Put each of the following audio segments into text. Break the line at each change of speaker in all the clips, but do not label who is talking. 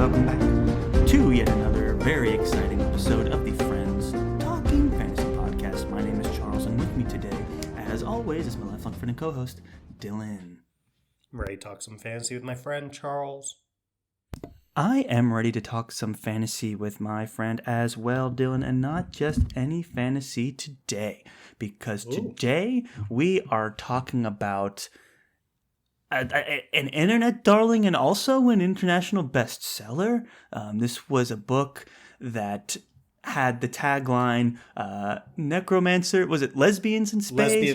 welcome back to yet another very exciting episode of the Friends Talking Fantasy Podcast. My name is Charles, and with me today, as always, is my lifelong friend and co-host, Dylan.
I'm ready to talk some fantasy with my friend Charles.
I am ready to talk some fantasy with my friend as well, Dylan, and not just any fantasy today, because today we are talking about an internet darling and also an international bestseller. This was a book that had the tagline, necromancer, was it lesbians in space?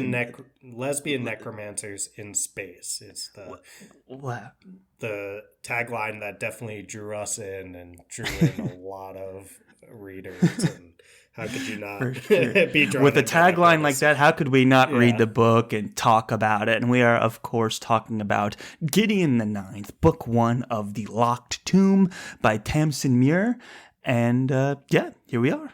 Lesbian necromancers in space. It's the tagline that definitely drew us in and drew in a lot of readers. And how could you not be drawn
with a tagline like that? How could we not read the book and talk about it? And we are, of course, talking about Gideon the Ninth, book 1 of The Locked Tomb by Tamsyn Muir. And here we are.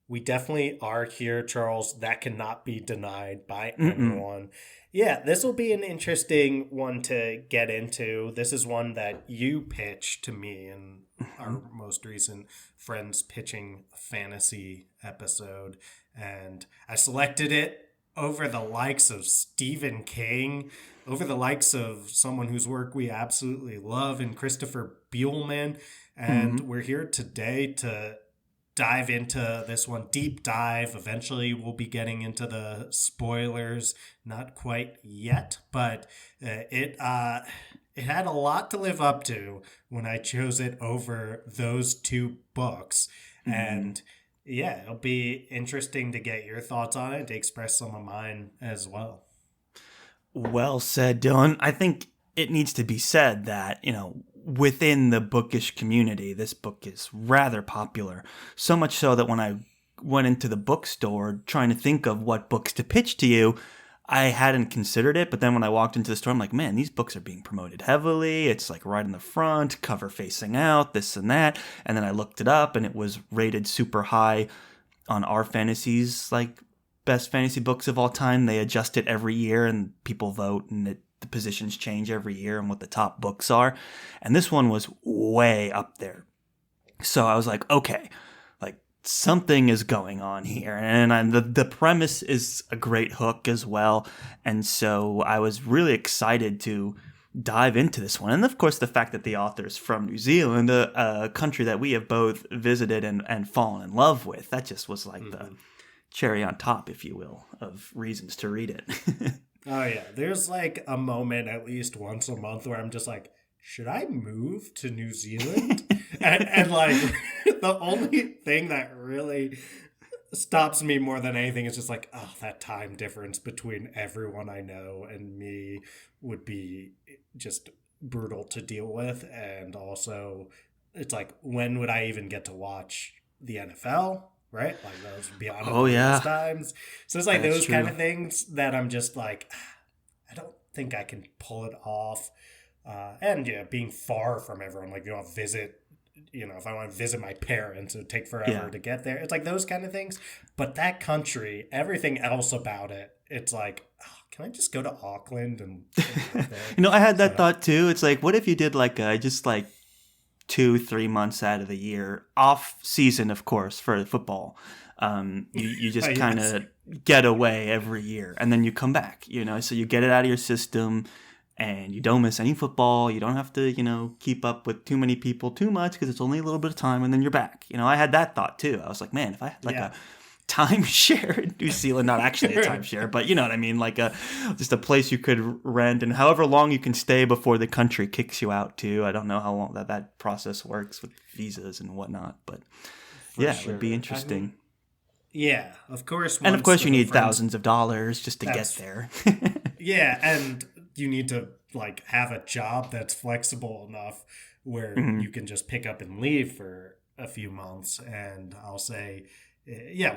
We definitely are here, Charles. That cannot be denied by anyone. Yeah, this will be an interesting one to get into. This is one that you pitched to me in our most recent Friends Pitching Fantasy episode. And I selected it over the likes of Stephen King, over the likes of someone whose work we absolutely love, and Christopher Buehlman. And we're here today to dive into this one, deep dive. Eventually we'll be getting into the spoilers, not quite yet, but it had a lot to live up to when I chose it over those two books. And yeah, it'll be interesting to get your thoughts on it, to express some of mine as well.
Well said, Dylan. I think it needs to be said that, within the bookish community, this book is rather popular. So much so that when I went into the bookstore trying to think of what books to pitch to you, I hadn't considered it. But then when I walked into the store, I'm like, man, these books are being promoted heavily. It's like right in the front, cover facing out, this and that. And then I looked it up and it was rated super high on our Fantasy's like best fantasy books of all time. They adjust it every year and people vote, and the positions change every year and what the top books are. And this one was way up there. So I was like, okay, like something is going on here. And the premise is a great hook as well. And so I was really excited to dive into this one. And of course, the fact that the author's from New Zealand, a country that we have both visited and fallen in love with, that just was like the cherry on top, if you will, of reasons to read it.
Oh, yeah. There's like a moment at least once a month where I'm just like, should I move to New Zealand? and like the only thing that really stops me more than anything is just like, oh, that time difference between everyone I know and me would be just brutal to deal with. And also, it's like, when would I even get to watch the NFL? Right? Like those beyond those times. So it's like that's those true. Kind of things that I'm just like, I don't think I can pull it off. And yeah, being far from everyone, like, visit, if I want to visit my parents, it would take forever to get there. It's like those kind of things. But that country, everything else about it, it's like, can I just go to Auckland and
I had that thought too. It's like, what if you did like just like 2-3 months out of the year, off season, of course, for football. You just kind of get away every year and then you come back, so you get it out of your system and you don't miss any football. You don't have to, keep up with too many people too much because it's only a little bit of time and then you're back. I had that thought too. I was like, man, if I had like a timeshare in New Zealand, not actually a timeshare, but you know what I mean, like just a place you could rent, and however long you can stay before the country kicks you out too. I don't know how long that process works with visas and whatnot, but it would be interesting.
Of course.
And of course you need thousands of dollars just to get there.
Yeah, and you need to like have a job that's flexible enough where you can just pick up and leave for a few months. And I'll say,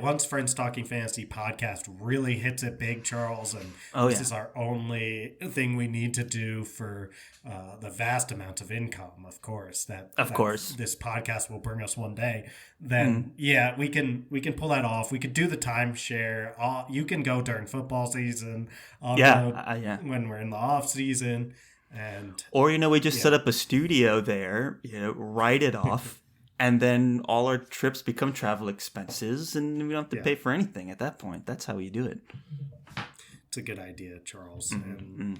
once Friends Talking Fantasy podcast really hits it big, Charles, and this is our only thing we need to do for the vast amount of income, of course, that this podcast will bring us one day, then we can pull that off. We could do the timeshare. You can go during football season. I'll go when we're in the off season. And
Or, we just set up a studio there, write it off, and then all our trips become travel expenses, and we don't have to pay for anything at that point. That's how you do it.
It's a good idea, Charles.
Mm-hmm.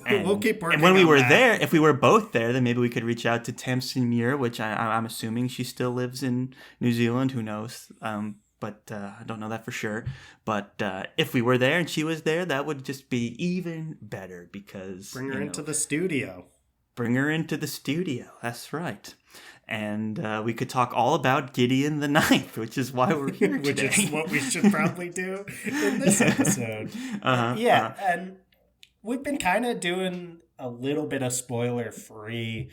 And we'll keep working.
And when we were
that.
there, if we were both there, then maybe we could reach out to Tamsyn Muir, which I'm assuming she still lives in New Zealand. Who knows? But I don't know that for sure. But if we were there and she was there, that would just be even better because...
Bring her into the studio.
Bring her into the studio. That's right. And we could talk all about Gideon the Ninth, which is why we're here today.
Which is what we should probably do in this episode. And we've been kind of doing a little bit of spoiler-free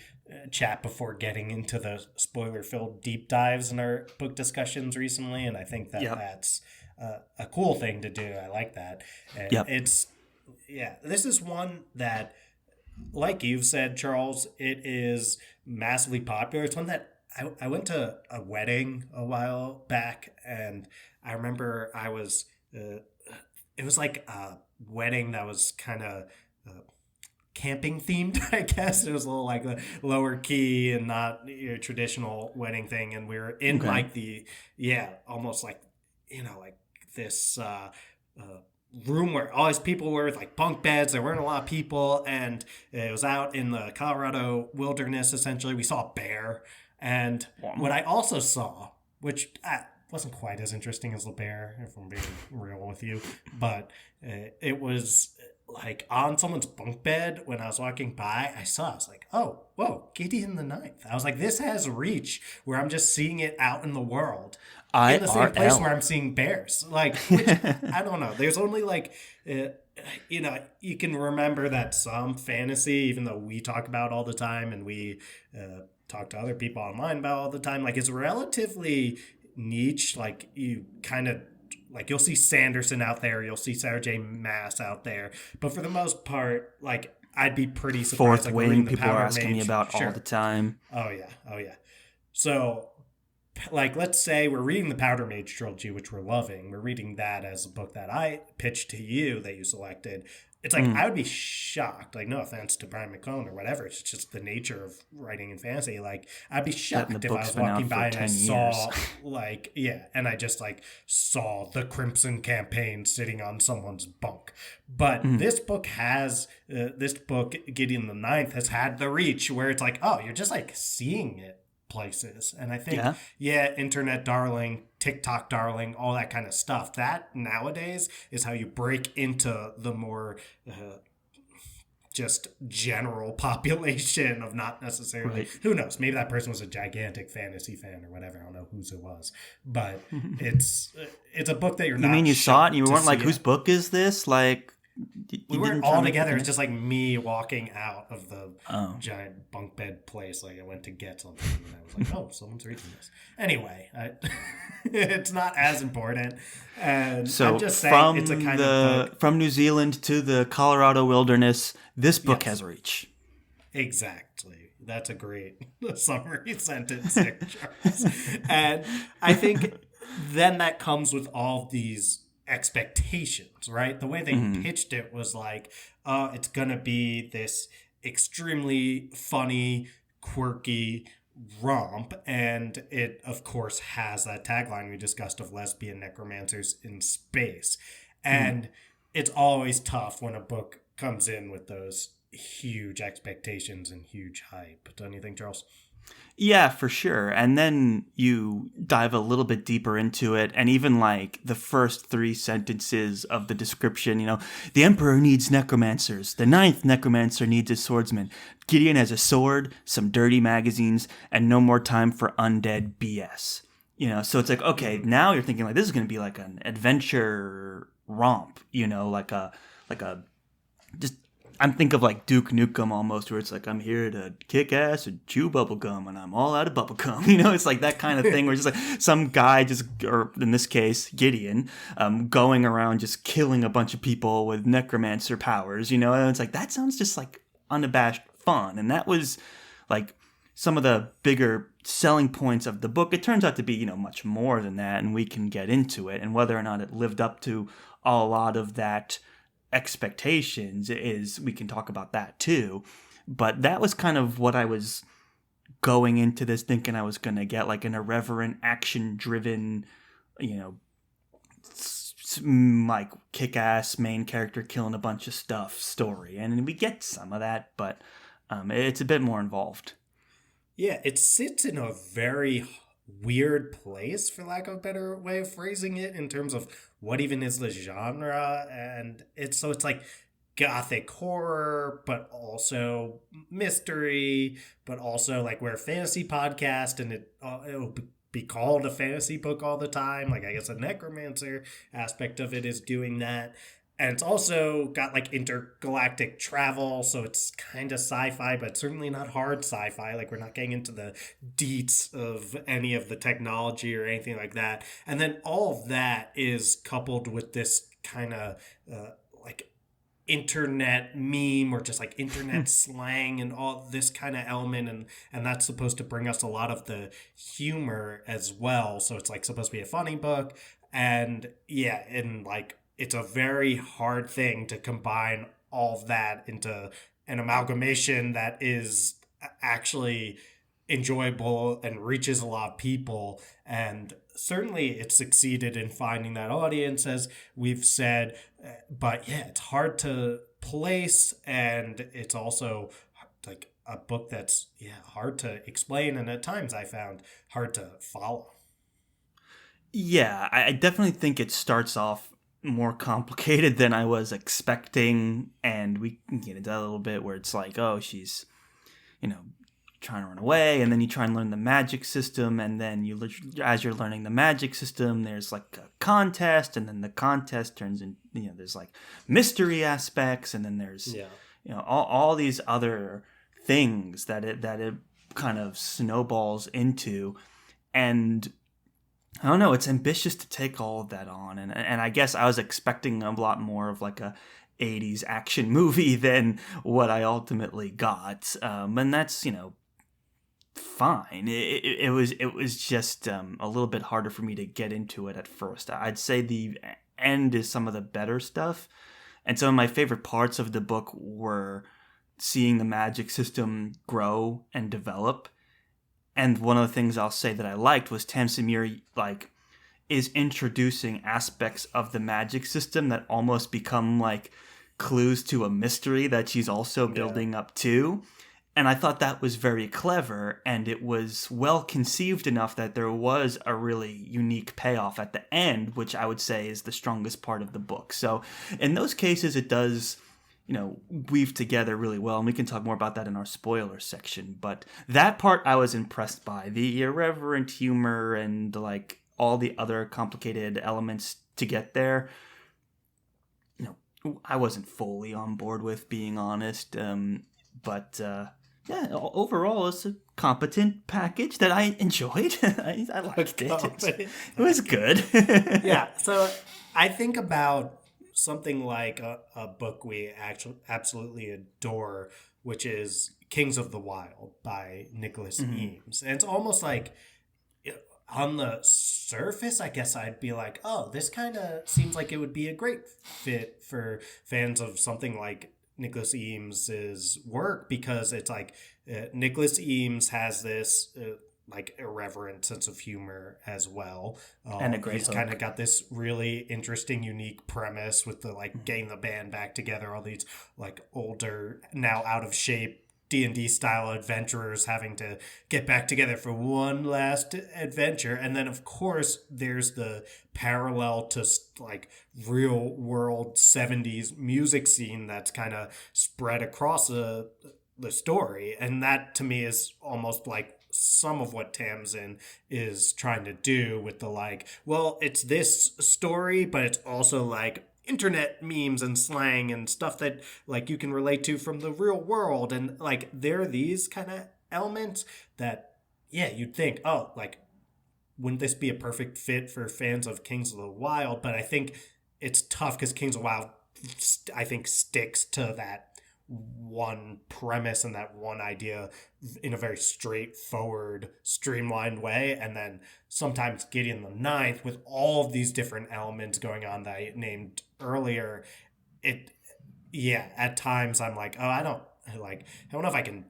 chat before getting into the spoiler-filled deep dives in our book discussions recently, and I think that's a cool thing to do. I like that. And this is one that, like you've said, Charles, it is massively popular. It's one that I went to a wedding a while back, and I remember it was like a wedding that was kind of camping themed, I guess. It was a little like a lower key and not your traditional wedding thing. And we were in like almost like, like this room where all these people were with like bunk beds. There weren't a lot of people, and it was out in the Colorado wilderness. Essentially, we saw a bear, and what I also saw, which wasn't quite as interesting as the bear, if I'm being real with you, but it was like on someone's bunk bed. When I was walking by, I was like, oh, whoa, Gideon the Ninth. I was like, this has reach where I'm just seeing it out in the world. In the same place where I'm seeing bears. Like, which, I don't know. There's only like, you can remember that some fantasy, even though we talk about all the time and we talk to other people online about all the time, like it's relatively niche. Like you kind of, like you'll see Sanderson out there, you'll see Sarah J. Maas out there. But for the most part, like I'd be pretty surprised.
Fourth Wing, people are asking me about all the time.
Oh yeah. So, like, let's say we're reading the Powder Mage trilogy, which we're loving. We're reading that as a book that I pitched to you that you selected. It's like, I would be shocked. Like, no offense to Brian McClone or whatever. It's just the nature of writing in fantasy. Like, I'd be shocked if I was walking by and I saw, like, and I just, like, saw the Crimson Campaign sitting on someone's bunk. But this book, Gideon the Ninth, has had the reach where it's like, oh, you're just, like, seeing it places. And I think, internet darling, TikTok darling, all that kind of stuff, that nowadays is how you break into the more just general population of not necessarily, who knows, maybe that person was a gigantic fantasy fan or whatever. I don't know whose it was, but it's a book that you're not. You
mean you saw it and you weren't like, whose book is this? Like,
we weren't all together. It's just like me walking out of the giant bunk bed place. Like I went to get something and I was like, oh, someone's reading this. Anyway, it's not as important. And so I'm just saying it's a kind of book.
From New Zealand to the Colorado wilderness, this book has reach.
Exactly. That's a great summary sentence there, Charles. And I think then that comes with all these expectations, right? The way they pitched it was like, it's gonna be this extremely funny, quirky romp, and it of course has that tagline we discussed of lesbian necromancers in space. And it's always tough when a book comes in with those huge expectations and huge hype, don't you think, Charles?
Yeah, for sure. And then you dive a little bit deeper into it. And even like the first 3 sentences of the description, the Emperor needs necromancers. The 9th necromancer needs a swordsman. Gideon has a sword, some dirty magazines, and no more time for undead BS. So it's like, okay, now you're thinking like this is going to be like an adventure romp, I'm thinking of like Duke Nukem almost, where it's like, I'm here to kick ass and chew bubblegum and I'm all out of bubblegum. It's like that kind of thing where it's just like some guy or in this case, Gideon, going around just killing a bunch of people with necromancer powers, and it's like, that sounds just like unabashed fun. And that was like some of the bigger selling points of the book. It turns out to be, much more than that, and we can get into it and whether or not it lived up to a lot of that expectations is, we can talk about that too. But that was kind of what I was going into this thinking I was going to get, like an irreverent, action-driven, like kick-ass main character killing a bunch of stuff story. And we get some of that, but it's a bit more involved.
Yeah, it sits in a very weird place, for lack of a better way of phrasing it, in terms of what even is the genre. And it's like gothic horror, but also mystery, but also like we're a fantasy podcast, and it'll be called a fantasy book all the time. Like, I guess a necromancer aspect of it is doing that. And it's also got like intergalactic travel, so it's kind of sci-fi, but certainly not hard sci-fi. Like, we're not getting into the deets of any of the technology or anything like that. And then all of that is coupled with this kind of like internet meme, or just like internet slang and all this kind of element, and that's supposed to bring us a lot of the humor as well. So it's like supposed to be a funny book, and yeah, and like it's a very hard thing to combine all of that into an amalgamation that is actually enjoyable and reaches a lot of people. And certainly it succeeded in finding that audience, as we've said. But yeah, it's hard to place, and it's also like a book that's hard to explain, and at times I found hard to follow.
Yeah, I definitely think it starts off more complicated than I was expecting, and we can get into that a little bit, where it's like, oh, she's, trying to run away, and then you try and learn the magic system, and then as you're learning the magic system, there's like a contest, and then the contest turns in, there's like mystery aspects, and then there's all these other things that it kind of snowballs into. And I don't know, it's ambitious to take all of that on, and I guess I was expecting a lot more of like a 80s action movie than what I ultimately got, and that's fine. It was just a little bit harder for me to get into it at first. I'd say the end is some of the better stuff, and some of my favorite parts of the book were seeing the magic system grow and develop. And one of the things I'll say that I liked was Tamsyn Muir is introducing aspects of the magic system that almost become like clues to a mystery that she's also building up to. And I thought that was very clever, and it was well conceived enough that there was a really unique payoff at the end, which I would say is the strongest part of the book. So in those cases, it does weave together really well, and we can talk more about that in our spoiler section. But that part I was impressed by, the irreverent humor and like all the other complicated elements to get there. I wasn't fully on board with, being honest, but overall it's a competent package that I enjoyed. I liked it. It was good.
Yeah, so I think about something like a book we actually absolutely adore, which is Kings of the Wild by Nicholas Eames. And it's almost like, on the surface, I guess I'd be like, oh, this kind of seems like it would be a great fit for fans of something like Nicholas Eames's work, because it's like Nicholas Eames has this like irreverent sense of humor as well,
and a great
he's kind of got this really interesting, unique premise with the like getting the band back together, all these like older, now out of shape D&D style adventurers having to get back together for one last adventure. And then of course there's the parallel to like real world 70s music scene that's kind of spread across the story, and that to me is almost like some of what Tamsyn is trying to do with the like, well, it's this story, but it's also like internet memes and slang and stuff that like you can relate to from the real world. And like there are these kind of elements that you'd think, oh, like wouldn't this be a perfect fit for fans of Kings of the Wild? But I think it's tough because Kings of the Wild I think sticks to that one premise and that one idea in a very straightforward, streamlined way. And then sometimes Gideon the Ninth, with all of these different elements going on that I named earlier, it yeah, at times I'm like, oh, I don't know if I can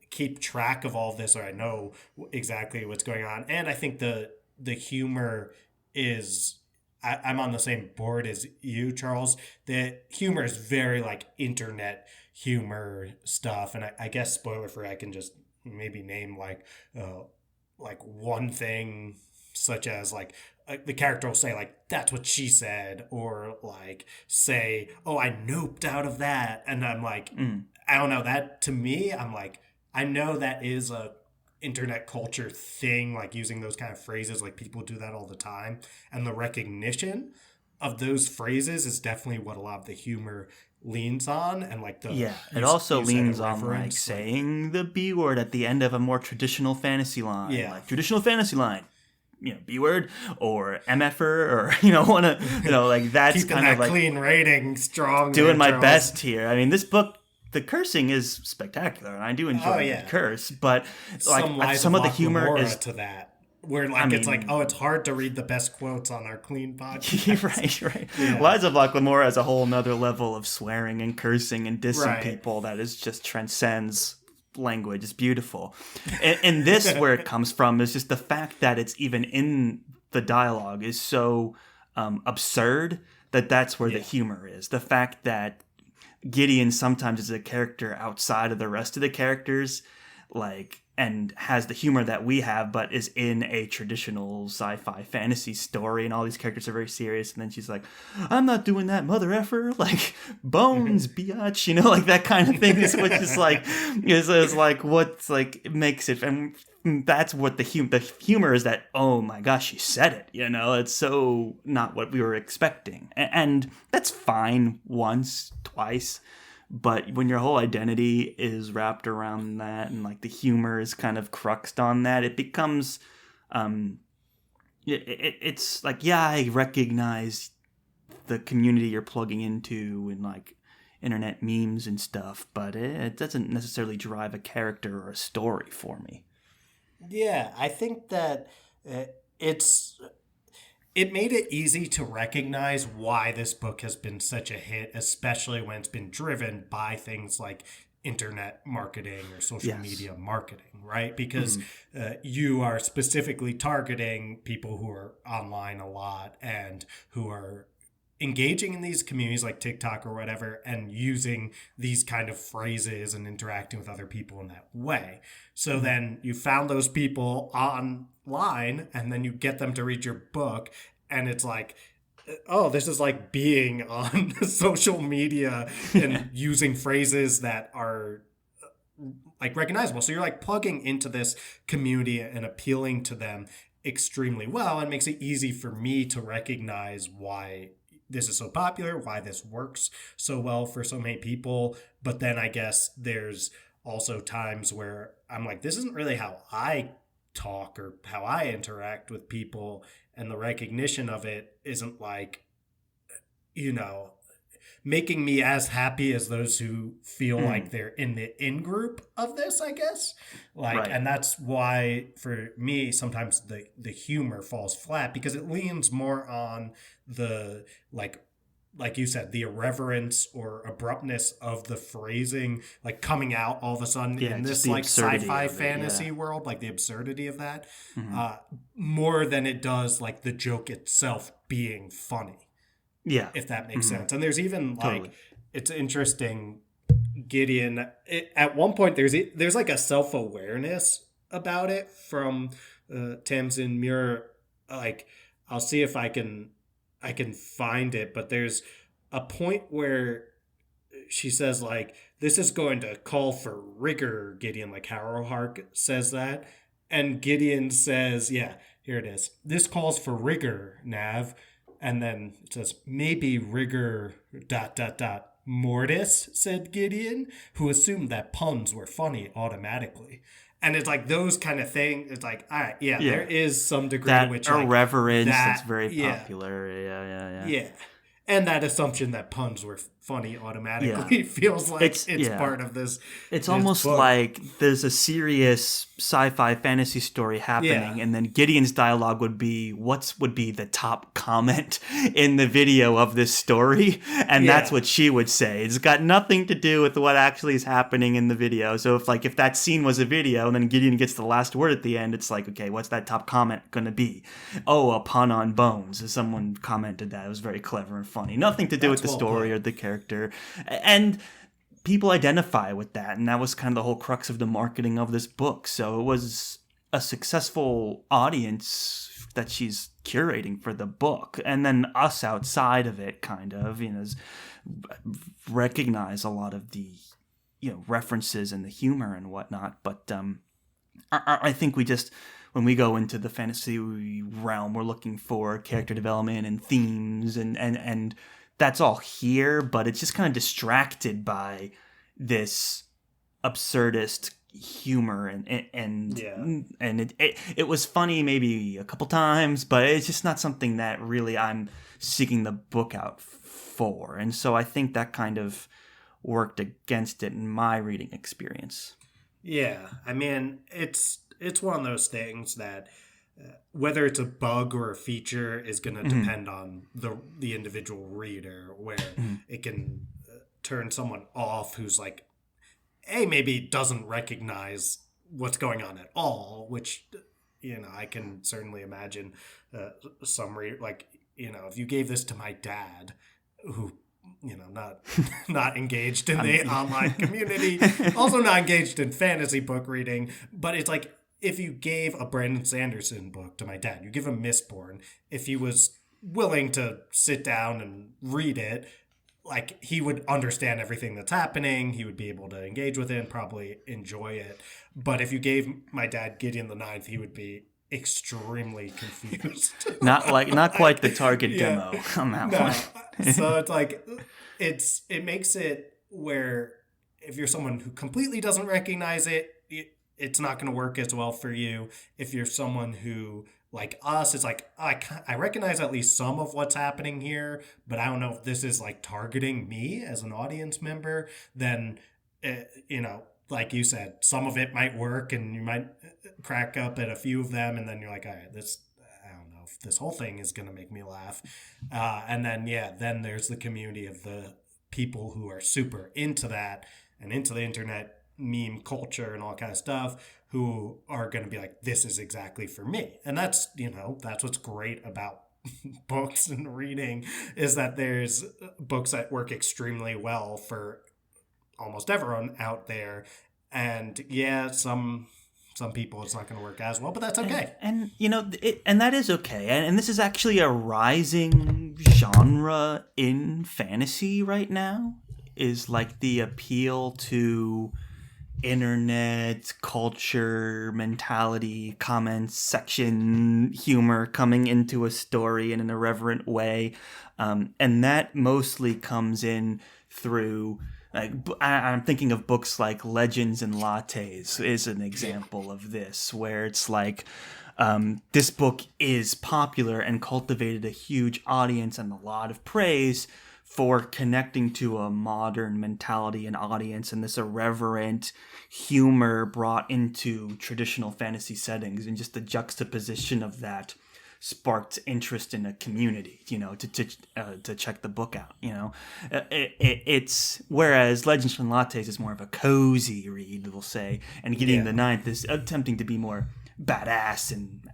keep track of all this or I know exactly what's going on. And I think the humor is I'm on the same board as you, Charles. The humor is very like internet humor stuff, and I guess spoiler free, I can just maybe name like one thing, such as the character will say like that's what she said, or like say, oh, I noped out of that, and I'm like, I don't know, that to me, I'm like, I know that is a internet culture thing, like using those kind of phrases, like people do that all the time, and the recognition of those phrases is definitely what a lot of the humor leans on, and like the
Yeah, it also
you said
leans on like
irreverence,
saying the B word at the end of a more traditional fantasy line.
Yeah.
Like traditional fantasy line. B word or MFer or one of like that's
keeping
kind
that
of like
clean rating strong.
doing my
Charles.
best here. I mean, this book, the cursing is spectacular, and I do enjoy the curse, but like some of the humor is
to that. Where like it's like, oh, it's hard to read the best quotes on our clean podcast.
right. Yeah. Lies of Lamore has a whole nother level of swearing and cursing and dissing people that is just transcends language. It's beautiful. And this, where it comes from, is just the fact that it's even in the dialogue is so absurd that's where the humor is. The fact that Gideon sometimes is a character outside of the rest of the characters, like, and has the humor that we have, but is in a traditional sci-fi fantasy story, and all these characters are very serious, and then she's like, I'm not doing that, mother effer, like, bones, biatch, like that kind of thing, which is like, is like what's like, it makes it, and that's what the humor is, that, oh my gosh, she said it, it's so not what we were expecting, and that's fine once, twice. But when your whole identity is wrapped around that, and like the humor is kind of cruxed on that, it becomes, it's like, yeah, I recognize the community you're plugging into and like internet memes and stuff, but it doesn't necessarily drive a character or a story for me.
Yeah, I think that it made it easy to recognize why this book has been such a hit, especially when it's been driven by things like internet marketing or social media marketing, right? Because you are specifically targeting people who are online a lot and who are engaging in these communities like TikTok or whatever, and using these kind of phrases and interacting with other people in that way. So then you found those people online, and then you get them to read your book, and it's like, oh, this is like being on social media and using phrases that are like recognizable. So you're like plugging into this community and appealing to them extremely well, and makes it easy for me to recognize why this is so popular, why this works so well for so many people. But then I guess there's also times where I'm like, this isn't really how I talk or how I interact with people. And the recognition of it isn't like, making me as happy as those who feel like they're in the in-group of this, I guess. And that's why, for me, sometimes the humor falls flat, because it leans more on the, like you said, the irreverence or abruptness of the phrasing, like coming out all of a sudden in this like sci-fi fantasy world, like the absurdity of that, more than it does like the joke itself being funny.
Yeah.
If that makes sense. And there's even like, it's interesting, Gideon, at one point there's like a self-awareness about it from Tamsyn Muir. Like, I'll see if I can find it, but there's a point where she says like, this is going to call for rigor, Gideon, like Harrowhark says that. And Gideon says, yeah, here it is. This calls for rigor, Nav. And then it says, maybe rigor ... mortis, said Gideon, who assumed that puns were funny automatically. And it's like those kind of things. It's like, all right, there is some degree
that
to which
irreverence
like,
that's very popular. Yeah.
Yeah. And that assumption that puns were funny automatically
Yeah.
feels like it's
Yeah.
part of this.
It's
this
almost
book.
like there's a serious sci-fi fantasy story happening,
Yeah.
and then Gideon's dialogue would be would be the top comment in the video of this story, and that's
Yeah.
what she would say. It's got nothing to do with what actually is happening in the video. So if that scene was a video, and then Gideon gets the last word at the end, it's like, okay, what's that top comment going to be? Oh, a pun on bones. Someone commented that. It was very clever and funny. Nothing to do with the
well
story
put.
or the character, and people identify with that, and that was kind of the whole crux of the marketing of this book. So it was a successful audience that she's curating for the book, and then us outside of it kind of, recognize a lot of the references and the humor and whatnot. But I think we just, when we go into the fantasy realm, we're looking for character development and themes, and that's all here, but it's just kind of distracted by this absurdist humor, and it was funny maybe a couple times, but it's just not something that really I'm seeking the book out for. And so I think that kind of worked against it in my reading experience.
Yeah, I mean, it's one of those things that whether it's a bug or a feature is going to depend on the individual reader, where it can turn someone off who's like, A, maybe doesn't recognize what's going on at all, which, I can certainly imagine if you gave this to my dad, who not engaged in the online community, also not engaged in fantasy book reading, but it's like, if you gave a Brandon Sanderson book to my dad, you give him Mistborn, if he was willing to sit down and read it, like, he would understand everything that's happening, he would be able to engage with it and probably enjoy it. But if you gave my dad Gideon the Ninth, he would be extremely confused.
Not quite the target demo on that one.
So it's like, it makes it where if you're someone who completely doesn't recognize it, it's not going to work as well for you. If you're someone who, like us, it's like, I recognize at least some of what's happening here, but I don't know if this is like targeting me as an audience member, then, like you said, some of it might work and you might crack up at a few of them, and then you're like, all right, I don't know if this whole thing is going to make me laugh. And then, then there's the community of the people who are super into that and into the internet meme culture and all kind of stuff, who are going to be like, this is exactly for me. And that's what's great about books and reading, is that there's books that work extremely well for almost everyone out there. And some people it's not going to work as well, but that's okay.
And that is okay. And this is actually a rising genre in fantasy right now, is like the appeal to internet culture, mentality, comments, section humor coming into a story in an irreverent way. And that mostly comes in through, like, I'm thinking of books like Legends and Lattes is an example of this, where it's like, this book is popular and cultivated a huge audience and a lot of praise for connecting to a modern mentality and audience, and this irreverent humor brought into traditional fantasy settings, and just the juxtaposition of that sparked interest in a community, to check the book out. It's whereas Legends and Lattes is more of a cozy read, we'll say, and Gideon the Ninth is attempting to be more badass and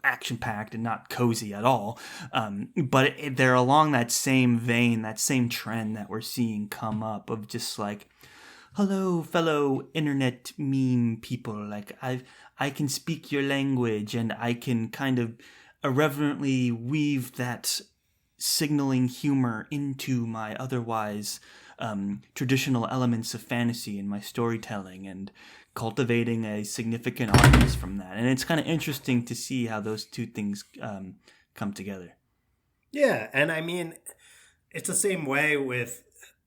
action-packed and not cozy at all. But they're along that same vein, that same trend that we're seeing come up of just like, hello, fellow internet meme people. Like, I can speak your language, and I can kind of irreverently weave that signaling humor into my otherwise traditional elements of fantasy in my storytelling, and cultivating a significant audience from that. And it's kind of interesting to see how those two things come together.
Yeah, and I mean, it's the same way with,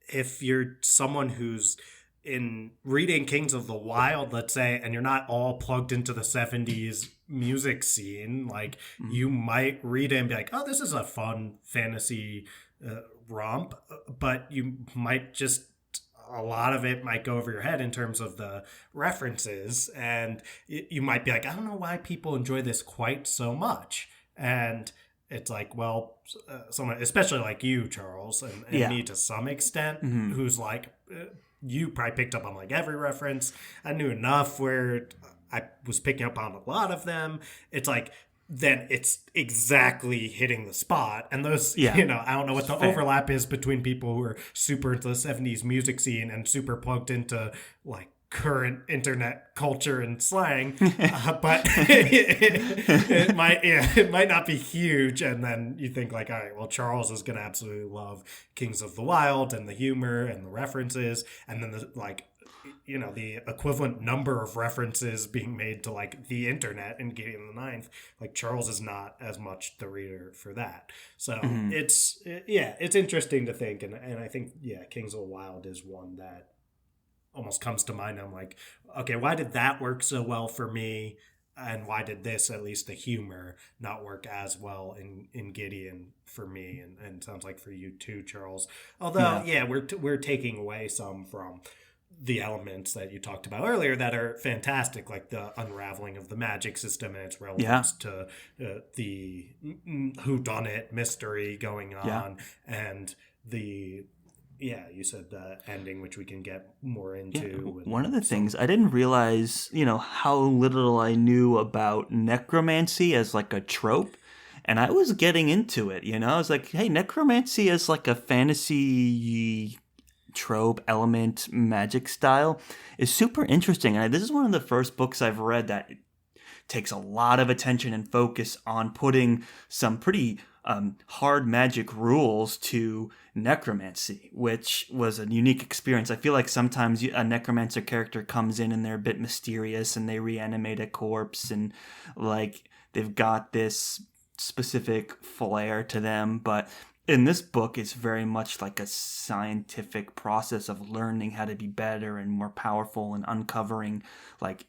if you're someone who's in reading Kings of the Wild, let's say, and you're not all plugged into the 70s music scene, like, you might read it and be like, oh, this is a fun fantasy romp, but you might just, a lot of it might go over your head in terms of the references, and you might be like, I don't know why people enjoy this quite so much. And it's like, well, someone, especially like you, Charles, and me to some extent, who's like, you probably picked up on like every reference. I knew enough where I was picking up on a lot of them. It's like, then it's exactly hitting the spot. And those, I don't know what the overlap is between people who are super into the 70s music scene and super plugged into like current internet culture and slang, but it might not be huge. And then you think like, all right, well, Charles is going to absolutely love Kings of the Wild and the humor and the references, and then the equivalent number of references being made to like the internet and Gideon the Ninth. Like Charles is not as much the reader for that. So it's interesting to think. And I think, Kings of the Wild is one that almost comes to mind. I'm like, okay, why did that work so well for me? And why did this, at least the humor, not work as well in Gideon for me? And sounds like for you too, Charles. Although, we're taking away some from the elements that you talked about earlier that are fantastic, like the unraveling of the magic system and its relevance to the whodunit mystery going on, and the you said the ending, which we can get more into.
One of the things I didn't realize, how little I knew about necromancy as like a trope. And I was getting into it, I was like, hey, necromancy is like a fantasy trope, element, magic style is super interesting. And this is one of the first books I've read that takes a lot of attention and focus on putting some pretty hard magic rules to necromancy, which was a unique experience. I feel like sometimes a necromancer character comes in and they're a bit mysterious and they reanimate a corpse and like they've got this specific flair to them, but in this book, it's very much like a scientific process of learning how to be better and more powerful and uncovering like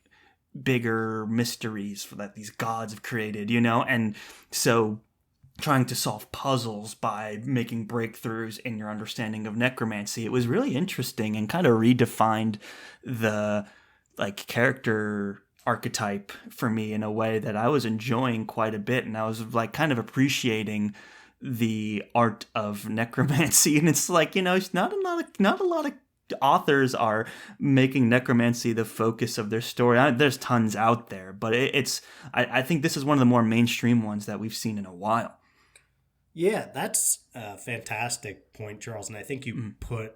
bigger mysteries that these gods have created, and so trying to solve puzzles by making breakthroughs in your understanding of necromancy. It was really interesting and kind of redefined the like character archetype for me in a way that I was enjoying quite a bit, and I was like kind of appreciating the art of necromancy. And it's like, it's not a lot of authors are making necromancy the focus of their story. There's tons out there, but I think this is one of the more mainstream ones that we've seen in a while.
Yeah, that's a fantastic point, Charles. And I think you put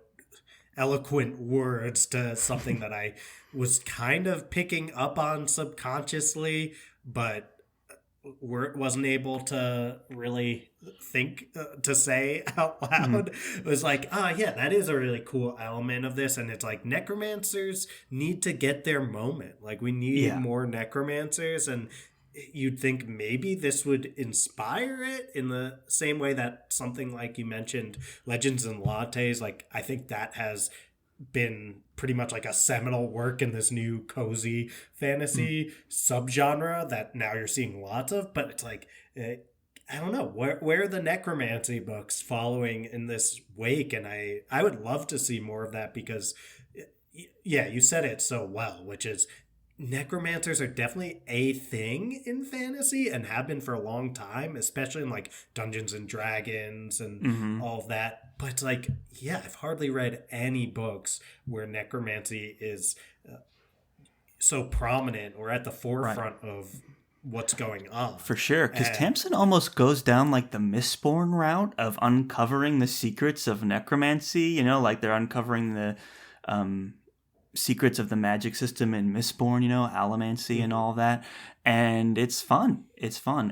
eloquent words to something that I was kind of picking up on subconsciously, but wasn't able to really think to say out loud. It was like, that is a really cool element of this. And it's like necromancers need to get their moment. Like we need more necromancers, and you'd think maybe this would inspire it in the same way that something like you mentioned, Legends and Lattes, like I think that has been pretty much like a seminal work in this new cozy fantasy subgenre that now you're seeing lots of. But it's like, I don't know, where are the necromancy books following in this wake? And I would love to see more of that, because you said it so well, which is necromancers are definitely a thing in fantasy and have been for a long time, especially in like Dungeons and Dragons and all of that. But it's like, I've hardly read any books where necromancy is so prominent or at the forefront of what's going on.
For sure, because Tamsyn almost goes down like the Mistborn route of uncovering the secrets of necromancy, like they're uncovering the secrets of the magic system in Mistborn, allomancy and all that. And it's fun.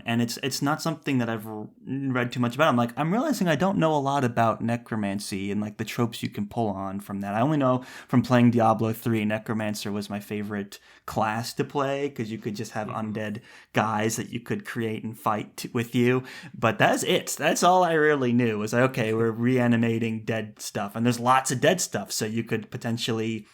And it's not something that I've read too much about. I'm realizing I don't know a lot about necromancy and like the tropes you can pull on from that. I only know from playing Diablo 3, necromancer was my favorite class to play, because you could just have undead guys that you could create and fight with you. But that's it. That's all I really knew, was like, okay, we're reanimating dead stuff, and there's lots of dead stuff, so you could potentially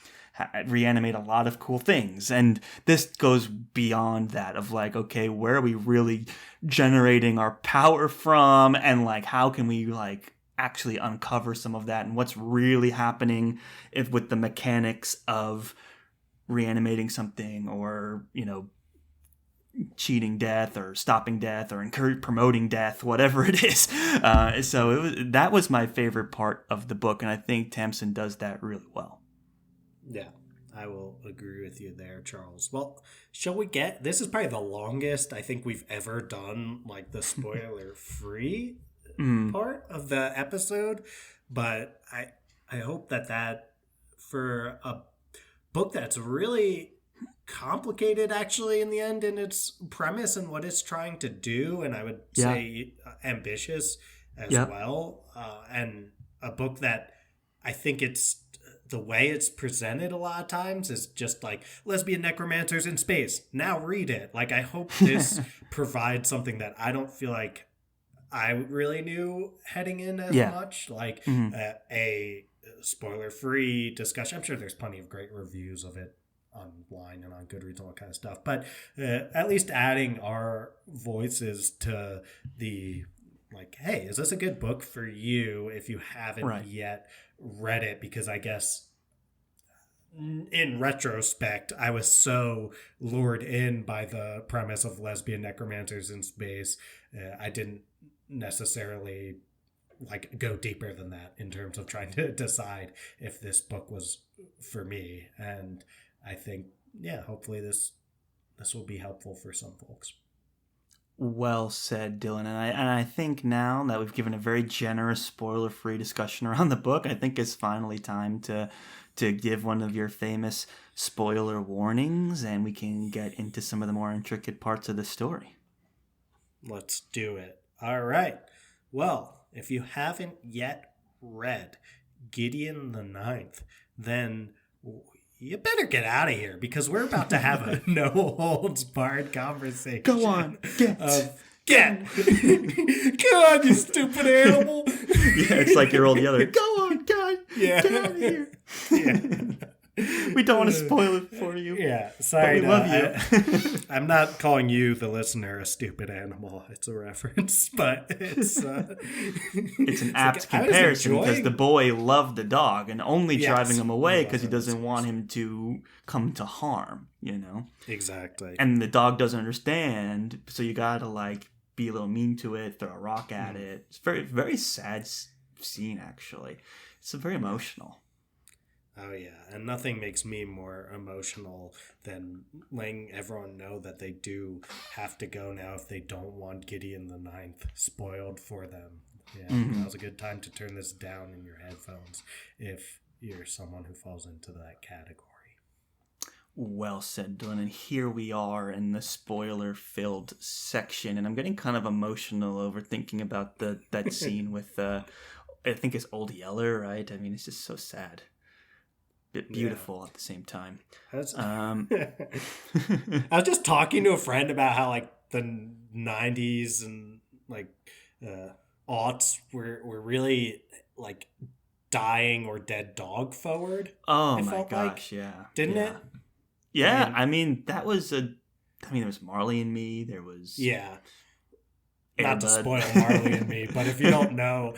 reanimate a lot of cool things. And this goes beyond that of like, okay, where are we really generating our power from, and like how can we like actually uncover some of that and what's really happening with the mechanics of reanimating something, or cheating death or stopping death or promoting death, whatever it is. So that was my favorite part of the book, and I think Tamsyn does that really well.
Yeah, I will agree with you there, Charles. Well, shall we get... This is probably the longest I think we've ever done, like, the spoiler-free part of the episode. But I hope that for a book that's really complicated, actually, in the end, in its premise and what it's trying to do, and I would say ambitious as well, and a book that I think it's... The way it's presented a lot of times is just like, lesbian necromancers in space. Now read it. Like, I hope this provides something that I don't feel like I really knew heading in as much. Like a spoiler-free discussion. I'm sure there's plenty of great reviews of it online and on Goodreads and all that kind of stuff. But at least adding our voices to the, like, hey, is this a good book for you if you haven't yet read it? Because I guess in retrospect, I was so lured in by the premise of lesbian necromancers in space. I didn't necessarily like go deeper than that in terms of trying to decide if this book was for me. And I think, hopefully this will be helpful for some folks.
Well said, Dylan. And I think now that we've given a very generous spoiler-free discussion around the book, I think it's finally time to give one of your famous spoiler warnings, and we can get into some of the more intricate parts of the story.
Let's do it. All right. Well, if you haven't yet read Gideon the Ninth, then you better get out of here, because we're about to have a no-holds-barred conversation.
Go on, get.
Come on, you stupid animal.
Yeah, it's like your old yeller. Go on, God.
Yeah.
Get out of here. Yeah. We don't want to spoil it for you.
Yeah, sorry.
But we love you.
I'm not calling you, the listener, a stupid animal. It's a reference, but it's
an apt comparison, because the boy loved the dog and only driving him away because he doesn't want him to come to harm,
Exactly.
And the dog doesn't understand, so you gotta like be a little mean to it, throw a rock at it. It's very, very sad scene, actually. It's very emotional.
Oh, yeah. And nothing makes me more emotional than letting everyone know that they do have to go now if they don't want Gideon the Ninth spoiled for them. Yeah, now's a good time to turn this down in your headphones if you're someone who falls into that category.
Well said, Dylan. And here we are in the spoiler-filled section, and I'm getting kind of emotional over thinking about that scene with, I think it's Old Yeller, right? I mean, it's just so sad. Beautiful at the same time.
I was just talking to a friend about how like the 90s and like aughts were really like dying or dead dog forward.
Oh my gosh, yeah.
Didn't it?
Yeah, I mean there was Marley and Me, there was
not to spoil Marley and Me, but if you don't know,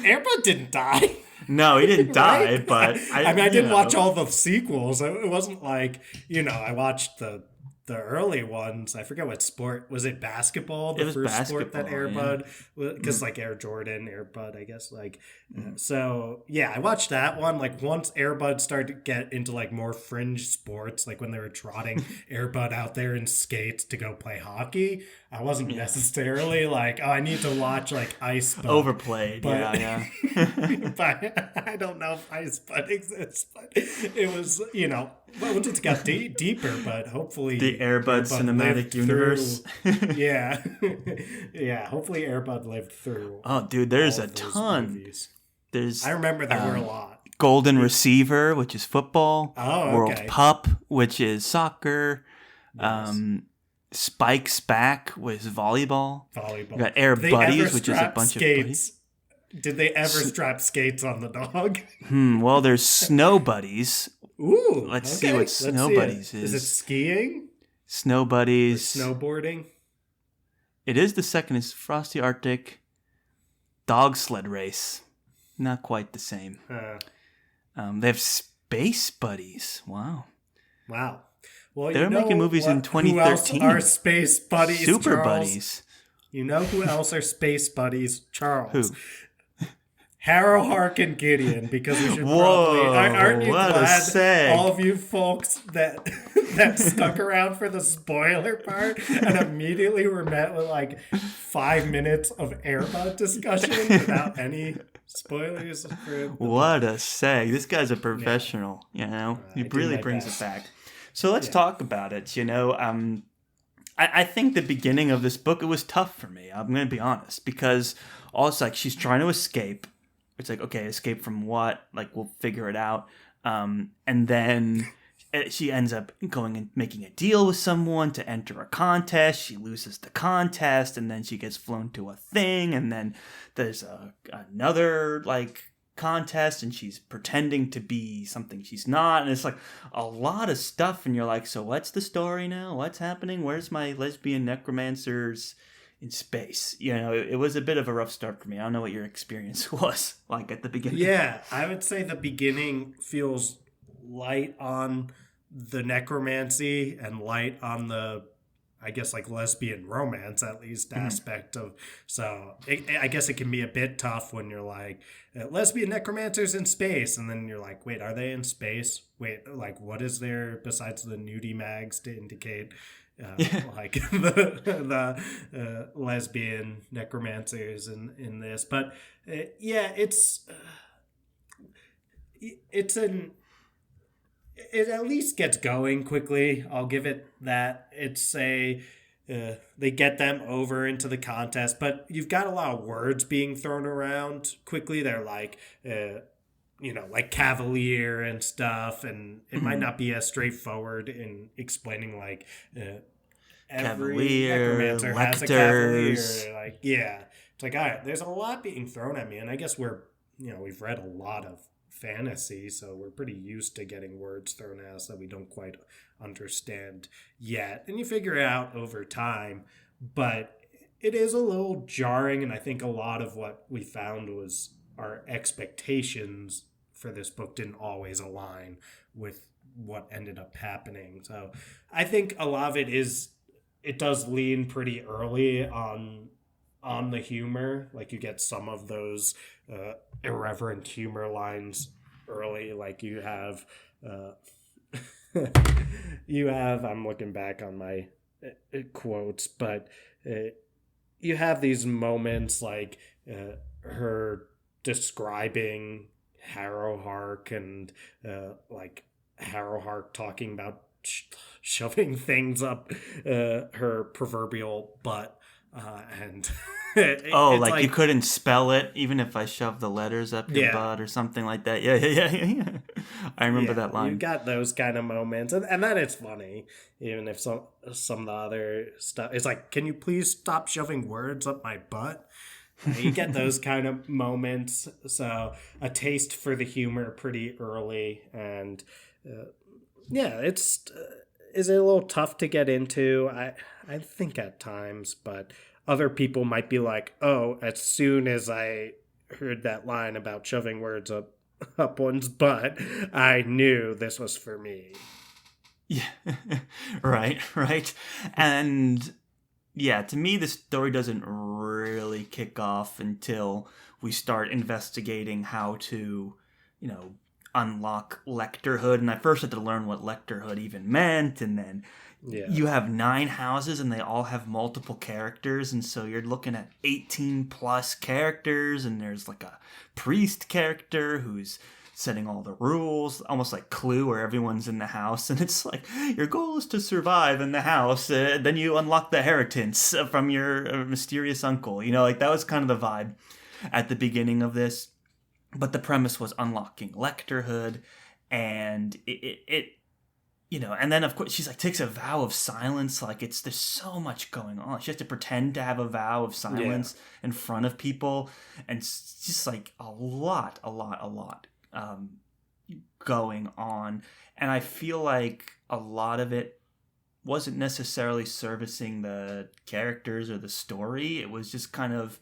Air Bud didn't die.
No, he didn't die, but
I didn't watch all the sequels. It wasn't like, I watched the early ones. I forget what sport. Was it basketball? The first sport that Air Bud, because like Air Jordan, Air Bud, I guess. Like, so yeah, I watched that one. Like once Air Bud started to get into like more fringe sports, like when they were trotting Air Bud out there in skates to go play hockey, I wasn't necessarily like, oh, I need to watch like Ice Bud.
Overplayed, but, yeah.
But I don't know if Ice Bud exists, but it was, once it's got deeper, but hopefully
the Air Bud cinematic universe.
Yeah. Yeah, hopefully Air Bud lived through.
Oh, dude, there's a ton.
Movies.
I
remember there were a lot.
Golden Receiver, which is football.
Oh, okay.
World Pup, which is soccer. Yes. Spike's Back was volleyball. You got Air Buddies, which is a bunch of buddies.
Did they ever strap skates on the dog?
Well, there's Snow Buddies.
Ooh,
let's see what Snow Buddies is.
Is it skiing?
Snow Buddies.
Snowboarding?
It is the second. It's Frosty Arctic. Dog Sled Race. not quite the same.
Huh.
They have space buddies. Wow.
Wow. Well,
They were making movies in
who else
2013.
are space buddies,
Super
Charles?
buddies.
You know who else are space buddies, Charles?
Who?
Harrow, Hark, and Gideon, because we should
Whoa,
probably... Aren't you
what a
glad,
seg.
all of you folks that that stuck around for the spoiler part and immediately were met with like 5 minutes of Airbud discussion without any spoilers?
What a seg. This guy's a professional, you know? He really brings it back. So let's talk about it, you know? I think the beginning of this book, it was tough for me. I'm going to be honest, because all it's like she's trying to escape. It's like, okay, escape from what? Like, we'll figure it out. And then she ends up going and making a deal with someone to enter a contest. She loses the contest, and then she gets flown to a thing. And then there's another, like, contest, and she's pretending to be something she's not. And it's like a lot of stuff. And you're like, so what's the story now? What's happening? Where's my lesbian necromancers in space? You know, it was a bit of a rough start for me. I don't know what your experience was like at the beginning.
Yeah, I would say the beginning feels light on the necromancy and light on the, I guess, like lesbian romance, at least, aspect of. So I guess it can be a bit tough when you're like, lesbian necromancers in space. And then you're like, wait, are they in space? Wait, like, what is there besides the nudie mags to indicate like the lesbian necromancers in this? But yeah, it at least gets going quickly. I'll give it that. They get them over into the contest, but you've got a lot of words being thrown around quickly. They're like, like cavalier and stuff, and it might not be as straightforward in explaining like every
Cavalier,
necromancer has a cavalier. Like, yeah, it's like, all right, there's a lot being thrown at me, and I guess we've read a lot of fantasy, so we're pretty used to getting words thrown at us that we don't quite understand yet, and you figure it out over time. But it is a little jarring, and I think a lot of what we found was our expectations for this book didn't always align with what ended up happening. So I think a lot of it does lean pretty early on the humor. Like, you get some of those irreverent humor lines early. Like, you have I'm looking back on my quotes, but you have these moments like her describing Harrow Hark, and like Harrow Hark talking about shoving things up her proverbial butt, and
like you couldn't spell it even if I shoved the letters up your butt or something like that. Yeah. I remember that line.
You got those kind of moments, and that is funny, even if some of the other stuff is like, can you please stop shoving words up my butt? You get those kind of moments. So a taste for the humor pretty early, and it's is it a little tough to get into? I think at times, but other people might be like, oh, as soon as I heard that line about shoving words up one's butt, I knew this was for me.
Yeah, right. And yeah, to me, the story doesn't really kick off until we start investigating how to, unlock lectorhood. And I first had to learn what lectorhood even meant, and then you have 9 houses and they all have multiple characters, and so you're looking at 18 plus characters, and there's like a priest character who's setting all the rules, almost like Clue, where everyone's in the house, and it's like, your goal is to survive in the house, then you unlock the inheritance from your mysterious uncle. Like, that was kind of the vibe at the beginning of this. But the premise was unlocking lectorhood, and it and then of course she's like takes a vow of silence. Like, there's so much going on. She has to pretend to have a vow of silence in front of people, and it's just like a lot going on. And I feel like a lot of it wasn't necessarily servicing the characters or the story. It was just kind of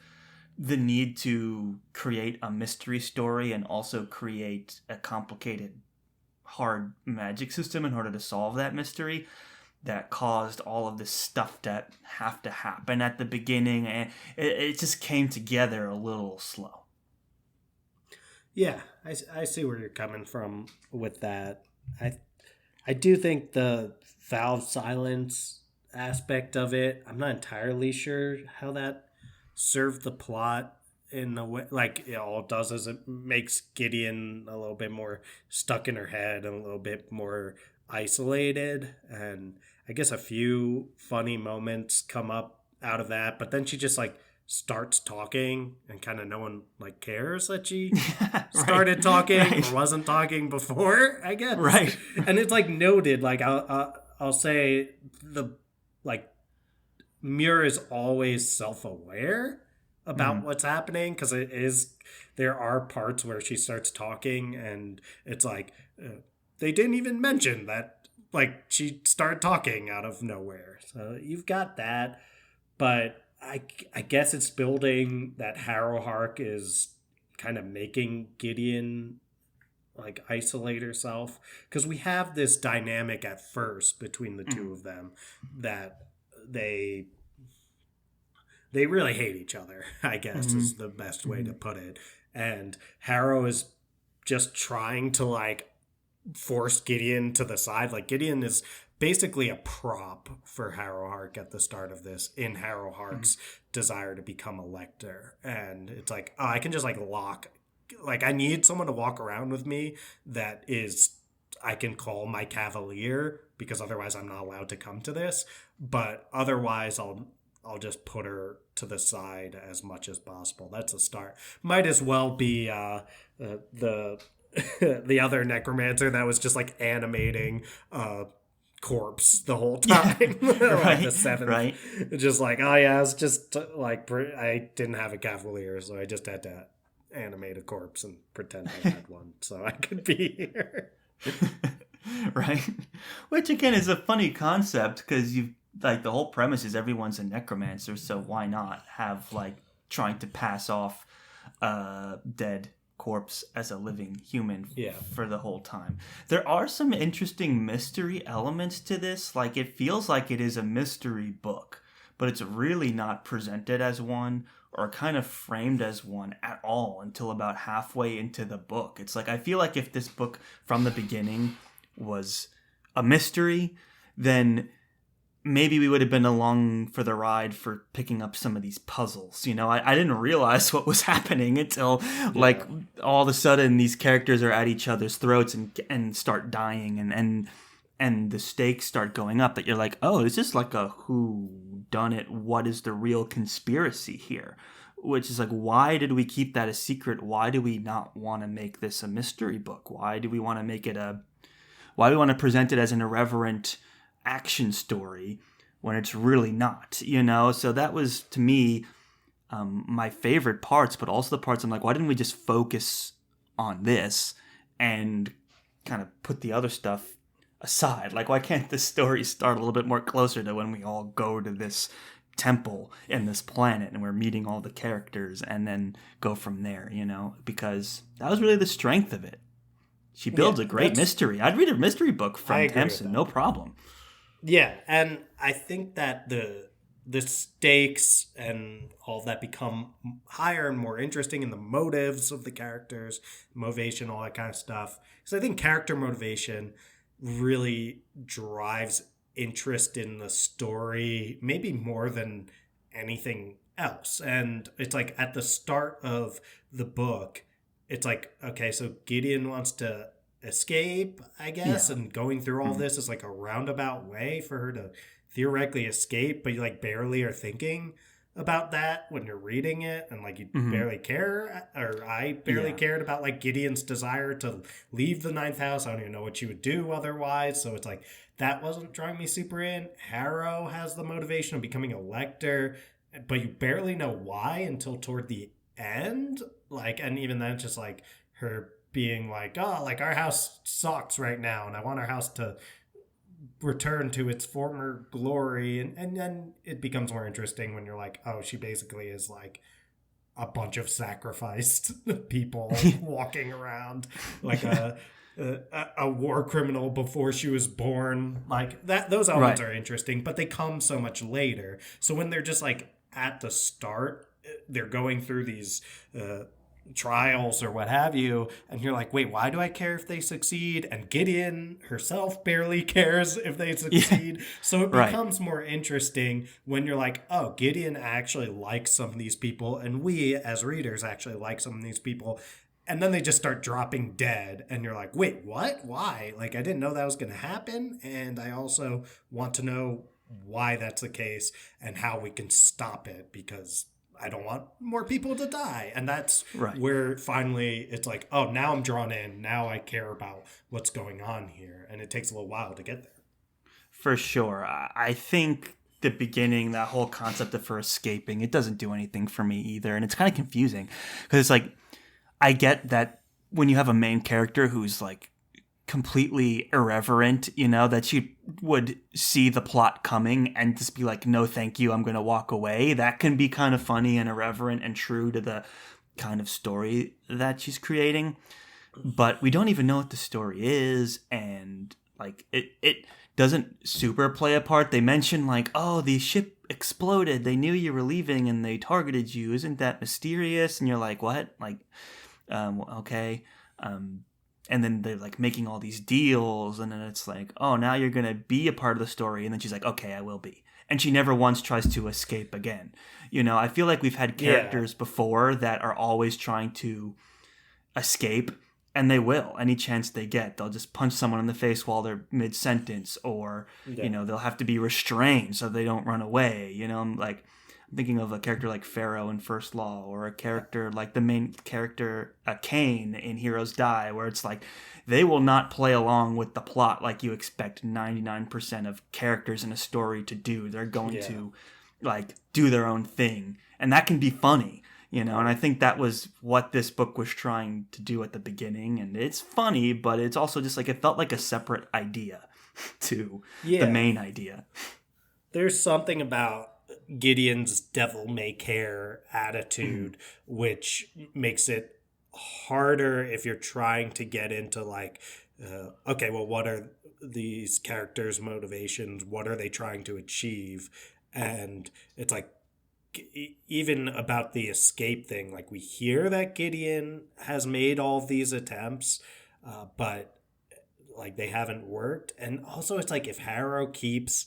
the need to create a mystery story and also create a complicated, hard magic system in order to solve that mystery that caused all of this stuff that have to happen at the beginning, and it just came together a little slow.
Yeah, I see where you're coming from with that. I do think the valve silence aspect of it, I'm not entirely sure how that served the plot in a way. Like, all it does is it makes Gideon a little bit more stuck in her head and a little bit more isolated. And I guess a few funny moments come up out of that, but then she just like starts talking and kind of no one like cares that she started talking or wasn't talking before, I guess.
Right.
And it's like noted, like I'll say the like Muir is always self-aware about what's happening, because it is, there are parts where she starts talking and it's like they didn't even mention that like she started talking out of nowhere. So you've got that, but I guess it's building that Harrowhark is kind of making Gideon like isolate herself, because we have this dynamic at first between the two of them that they really hate each other, I guess is the best way to put it. And Harrow is just trying to like force Gideon to the side. Like, Gideon is basically a prop for Harrowhark at the start of this, in Harrowhark's desire to become a lector. And it's like, oh, I can just like I need someone to walk around with me that is, I can call my cavalier, because otherwise I'm not allowed to come to this. But otherwise I'll just put her to the side as much as possible. That's a start. Might as well be the the other necromancer that was just like animating corpse the whole time. Like the seventh,
right.
Just like, oh yeah, it's just like I didn't have a cavalier, so I just had to animate a corpse and pretend I had one so I could be here.
Right. Which again is a funny concept, because you've like the whole premise is everyone's a necromancer, so why not have like trying to pass off a dead corpse as a living human for the whole time. There are some interesting mystery elements to this. Like, it feels like it is a mystery book, but it's really not presented as one or kind of framed as one at all until about halfway into the book. It's like, I feel like if this book from the beginning was a mystery, then maybe we would have been along for the ride for picking up some of these puzzles. You know, I didn't realize what was happening until like all of a sudden these characters are at each other's throats and start dying, and the stakes start going up, that you're like, oh, is this like a who done it? What is the real conspiracy here? Which is like, why did we keep that a secret? Why do we not want to make this a mystery book? Why do we want to make it why do we want to present it as an irreverent action story when it's really not, you know? So that was, to me, my favorite parts, but also the parts I'm like, why didn't we just focus on this and kind of put the other stuff aside? Like, why can't this story start a little bit more closer to when we all go to this temple in this planet and we're meeting all the characters, and then go from there, you know? Because that was really the strength of it. She builds a great mystery. I'd read a mystery book from Tamsyn, no problem.
Yeah, and I think that the stakes and all of that become higher and more interesting, and the motives of the characters, motivation, all that kind of stuff. So I think character motivation really drives interest in the story, maybe more than anything else. And it's like at the start of the book, it's like, okay, so Gideon wants to escape, I guess, and going through all this is like a roundabout way for her to theoretically escape, but you like barely are thinking about that when you're reading it, and like you barely care, or I barely cared about like Gideon's desire to leave the ninth house. I don't even know what she would do otherwise, so it's like that wasn't drawing me super in. Harrow has the motivation of becoming a lector, but you barely know why until toward the end, like, and even then it's just like her being like, oh, like our house sucks right now and I want our house to return to its former glory, and then it becomes more interesting when you're like, oh, she basically is like a bunch of sacrificed people walking around like a war criminal before she was born. Like that, those elements are interesting, but they come so much later. So when they're just like at the start, they're going through these trials or what have you, and you're like, wait, why do I care if they succeed? And Gideon herself barely cares if they succeed. Yeah. So it becomes more interesting when you're like, oh, Gideon actually likes some of these people, and we as readers actually like some of these people. And then they just start dropping dead, and you're like, wait, what? Why? Like, I didn't know that was going to happen, and I also want to know why that's the case and how we can stop it, because I don't want more people to die. And that's where finally it's like, oh, now I'm drawn in. Now I care about what's going on here. And it takes a little while to get there.
For sure. I think the beginning, that whole concept of her escaping, it doesn't do anything for me either. And it's kind of confusing because it's like, I get that when you have a main character who's like completely irreverent, you know, that she would see the plot coming and just be like, no, thank you, I'm going to walk away. That can be kind of funny and irreverent and true to the kind of story that she's creating. But we don't even know what the story is. And like, it doesn't super play a part. They mention like, oh, the ship exploded. They knew you were leaving and they targeted you. Isn't that mysterious? And you're like, what? Like, okay. And then they're like making all these deals, and then it's like, oh, now you're going to be a part of the story. And then she's like, okay, I will be. And she never once tries to escape again. You know, I feel like we've had characters before that are always trying to escape, and they will. Any chance they get, they'll just punch someone in the face while they're mid-sentence, or, you know, they'll have to be restrained so they don't run away. You know, like, I'm thinking of a character like Pharaoh in First Law, or a character like the main character, Cain in Heroes Die, where it's like they will not play along with the plot like you expect 99% of characters in a story to do. They're going to like do their own thing, and that can be funny, you know. And I think that was what this book was trying to do at the beginning, and it's funny, but it's also just like it felt like a separate idea to the main idea.
There's something about Gideon's devil may care attitude, which makes it harder if you're trying to get into like, okay, well, what are these characters' motivations? What are they trying to achieve? And it's like, even about the escape thing, like we hear that Gideon has made all of these attempts, but like they haven't worked. And also it's like if Harrow keeps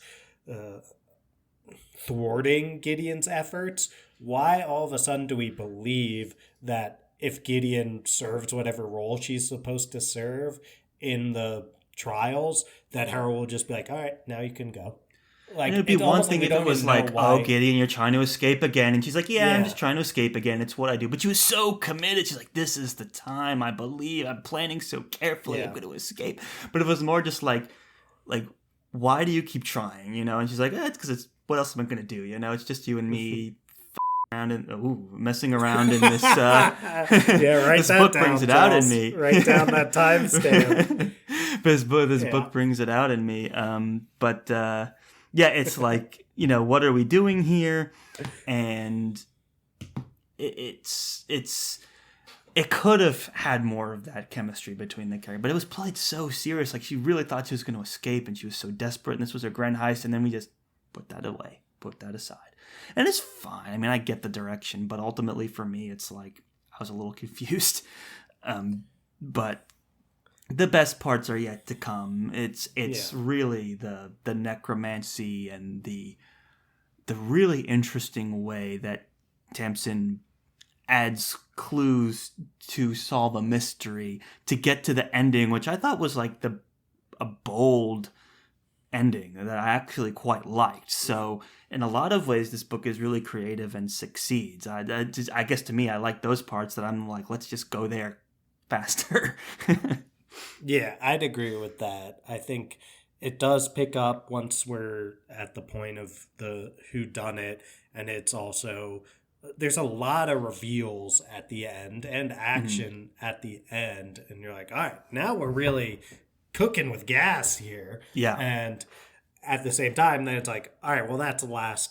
thwarting Gideon's efforts, why all of a sudden do we believe that if Gideon serves whatever role she's supposed to serve in the trials, that Harrow will just be like, all right, now you can go? Like,
it'd be one thing if it was like, oh, Gideon, you're trying to escape again. And she's like, yeah, I'm just trying to escape again. It's what I do. But she was so committed. She's like, this is the time. I believe I'm planning so carefully. I'm going to escape. But it was more just like, why do you keep trying? You know? And she's like, it's because it's, what else am I going to do? You know, it's just you and me around and messing around in this.
Write
this
that
book
down,
brings it
Charles.
out in me.
Write down that timestamp.
This book brings it out in me. It's like, you know, what are we doing here? And it could have had more of that chemistry between the characters, but it was played so serious. Like she really thought she was going to escape, and she was so desperate, and this was her grand heist, and then we just put that away, put that aside. And it's fine. I mean, I get the direction, but ultimately for me, it's like I was a little confused. But the best parts are yet to come. It's really the necromancy and the really interesting way that Tamsyn adds clues to solve a mystery to get to the ending, which I thought was like a bold ending that I actually quite liked. So in a lot of ways, this book is really creative and succeeds. I guess to me, I like those parts that I'm like, let's just go there faster.
Yeah, I'd agree with that. I think it does pick up once we're at the point of the whodunit, and it's also, there's a lot of reveals at the end and action at the end, and you're like, all right, now we're really cooking with gas here.
Yeah.
And at the same time, then it's like, all right, well, that's the last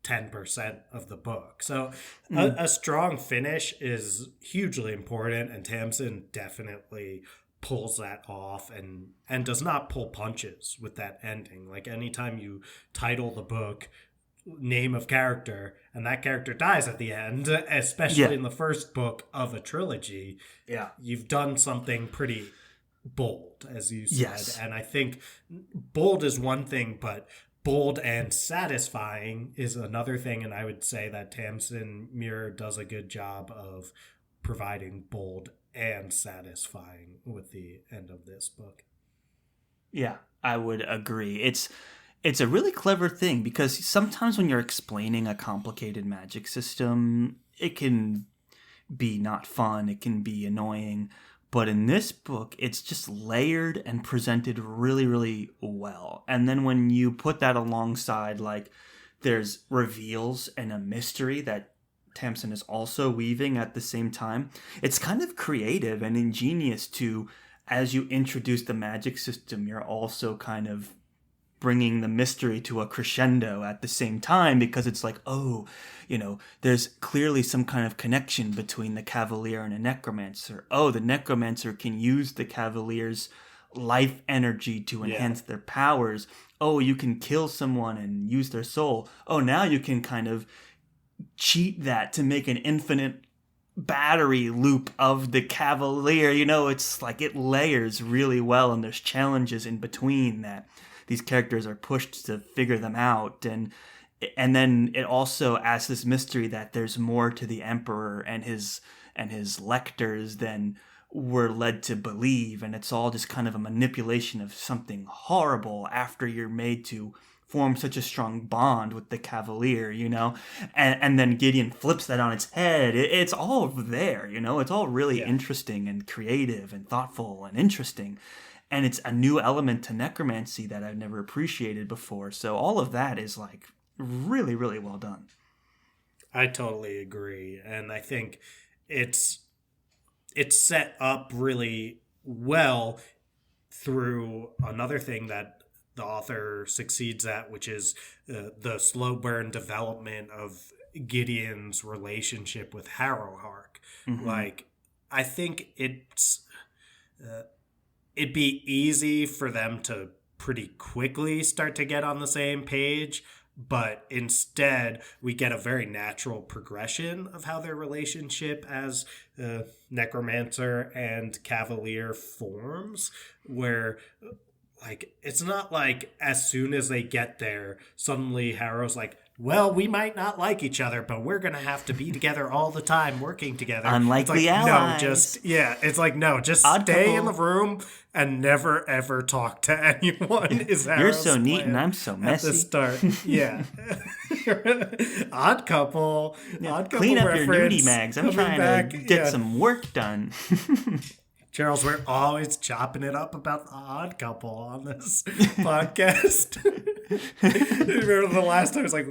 10% of the book. So a strong finish is hugely important, and Tamsyn definitely pulls that off and does not pull punches with that ending. Like anytime you title the book name of character and that character dies at the end, especially in the first book of a trilogy, you've done something pretty bold, as you said.
Yes.
And I think bold is one thing, but bold and satisfying is another thing, and I would say that Tamsyn Muir does a good job of providing bold and satisfying with the end of this book.
Yeah, I would agree. It's a really clever thing, because sometimes when you're explaining a complicated magic system, it can be not fun, it can be annoying. But in this book, it's just layered and presented really, really well. And then when you put that alongside, like, there's reveals and a mystery that Tamsyn is also weaving at the same time, it's kind of creative and ingenious to, as you introduce the magic system, you're also kind of bringing the mystery to a crescendo at the same time, because it's like, oh, there's clearly some kind of connection between the Cavalier and a necromancer. Oh, the necromancer can use the Cavalier's life energy to enhance their powers. Oh, you can kill someone and use their soul. Oh, now you can kind of cheat that to make an infinite battery loop of the Cavalier. It's like it layers really well, and there's challenges in between that these characters are pushed to figure them out, and then it also adds this mystery that there's more to the Emperor and his lectors than we're led to believe, and it's all just kind of a manipulation of something horrible after you're made to form such a strong bond with the Cavalier, and then Gideon flips that on its head. It's all there, it's all really interesting and creative and thoughtful and interesting. And it's a new element to necromancy that I've never appreciated before. So all of that is like really, really well done.
I totally agree. And I think it's set up really well through another thing that the author succeeds at, which is the slow burn development of Gideon's relationship with Harrowhark. Mm-hmm. Like, I think it'd be easy for them to pretty quickly start to get on the same page, but instead we get a very natural progression of how their relationship as necromancer and Cavalier forms, where like it's not like as soon as they get there suddenly Harrow's like, well, we might not like each other, but we're going to have to be together all the time, working together.
Unlikely allies.
It's like, no, just
Odd
stay
couple.
in the room and never, ever talk to anyone.
You're so neat and I'm so messy.
At the start, yeah. Odd couple.
Yeah,
Odd couple
clean up your
reference.
nudie mags. I'm trying to get some work done.
Charles, we're always chopping it up about the Odd Couple on this podcast. Remember the last time it was like,